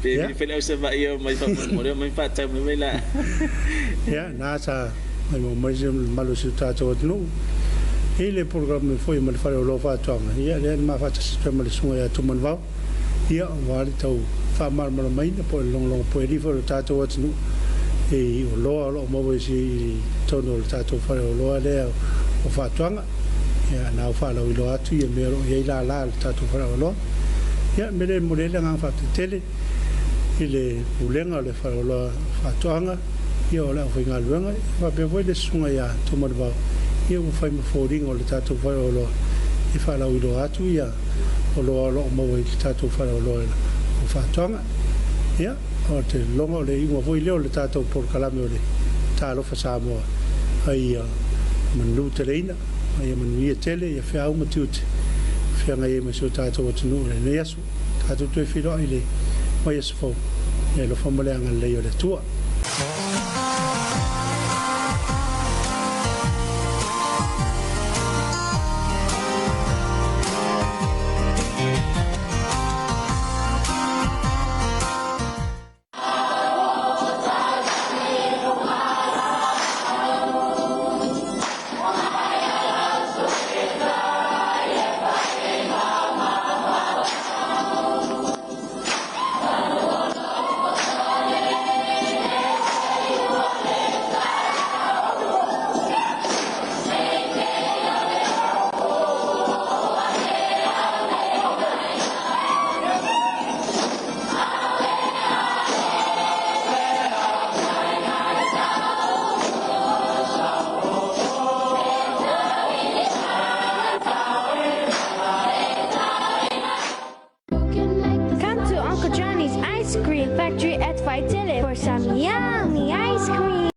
pe fe la sa vai mai fa mo mai fa ta mai la ia na sa mai mo mai malo si ta to no ele programma foi mal fa lo fa to ia le ma fa ta se mal so ya to man va ia va to fa mal mai po long po ri fo ta to no e o lo mo si tono tato fa lo le o fa twanga ya na fa lo atu ye mero ye la tato fa lo ya mele modele nga fa tele ile ulenga le fa lo fa twanga yo la fa nga luanga fa be vo de sunga ya to mo ba ye o fa mo foding o le tato fa lo e fa lo atu ya o lo mo tato fa lo o fa twanga ya o te longo le ingo voi leo le tatou por kalame o le Talofa Samoa ai manu te reina ai manu ia tele ia whea uma tiute whea ngai ema so tatou atunu le ne asu tatou tue whiro ai le mai asu fau e lo whamaleanga lei o le tua factory at Vaitele for some yummy ice cream.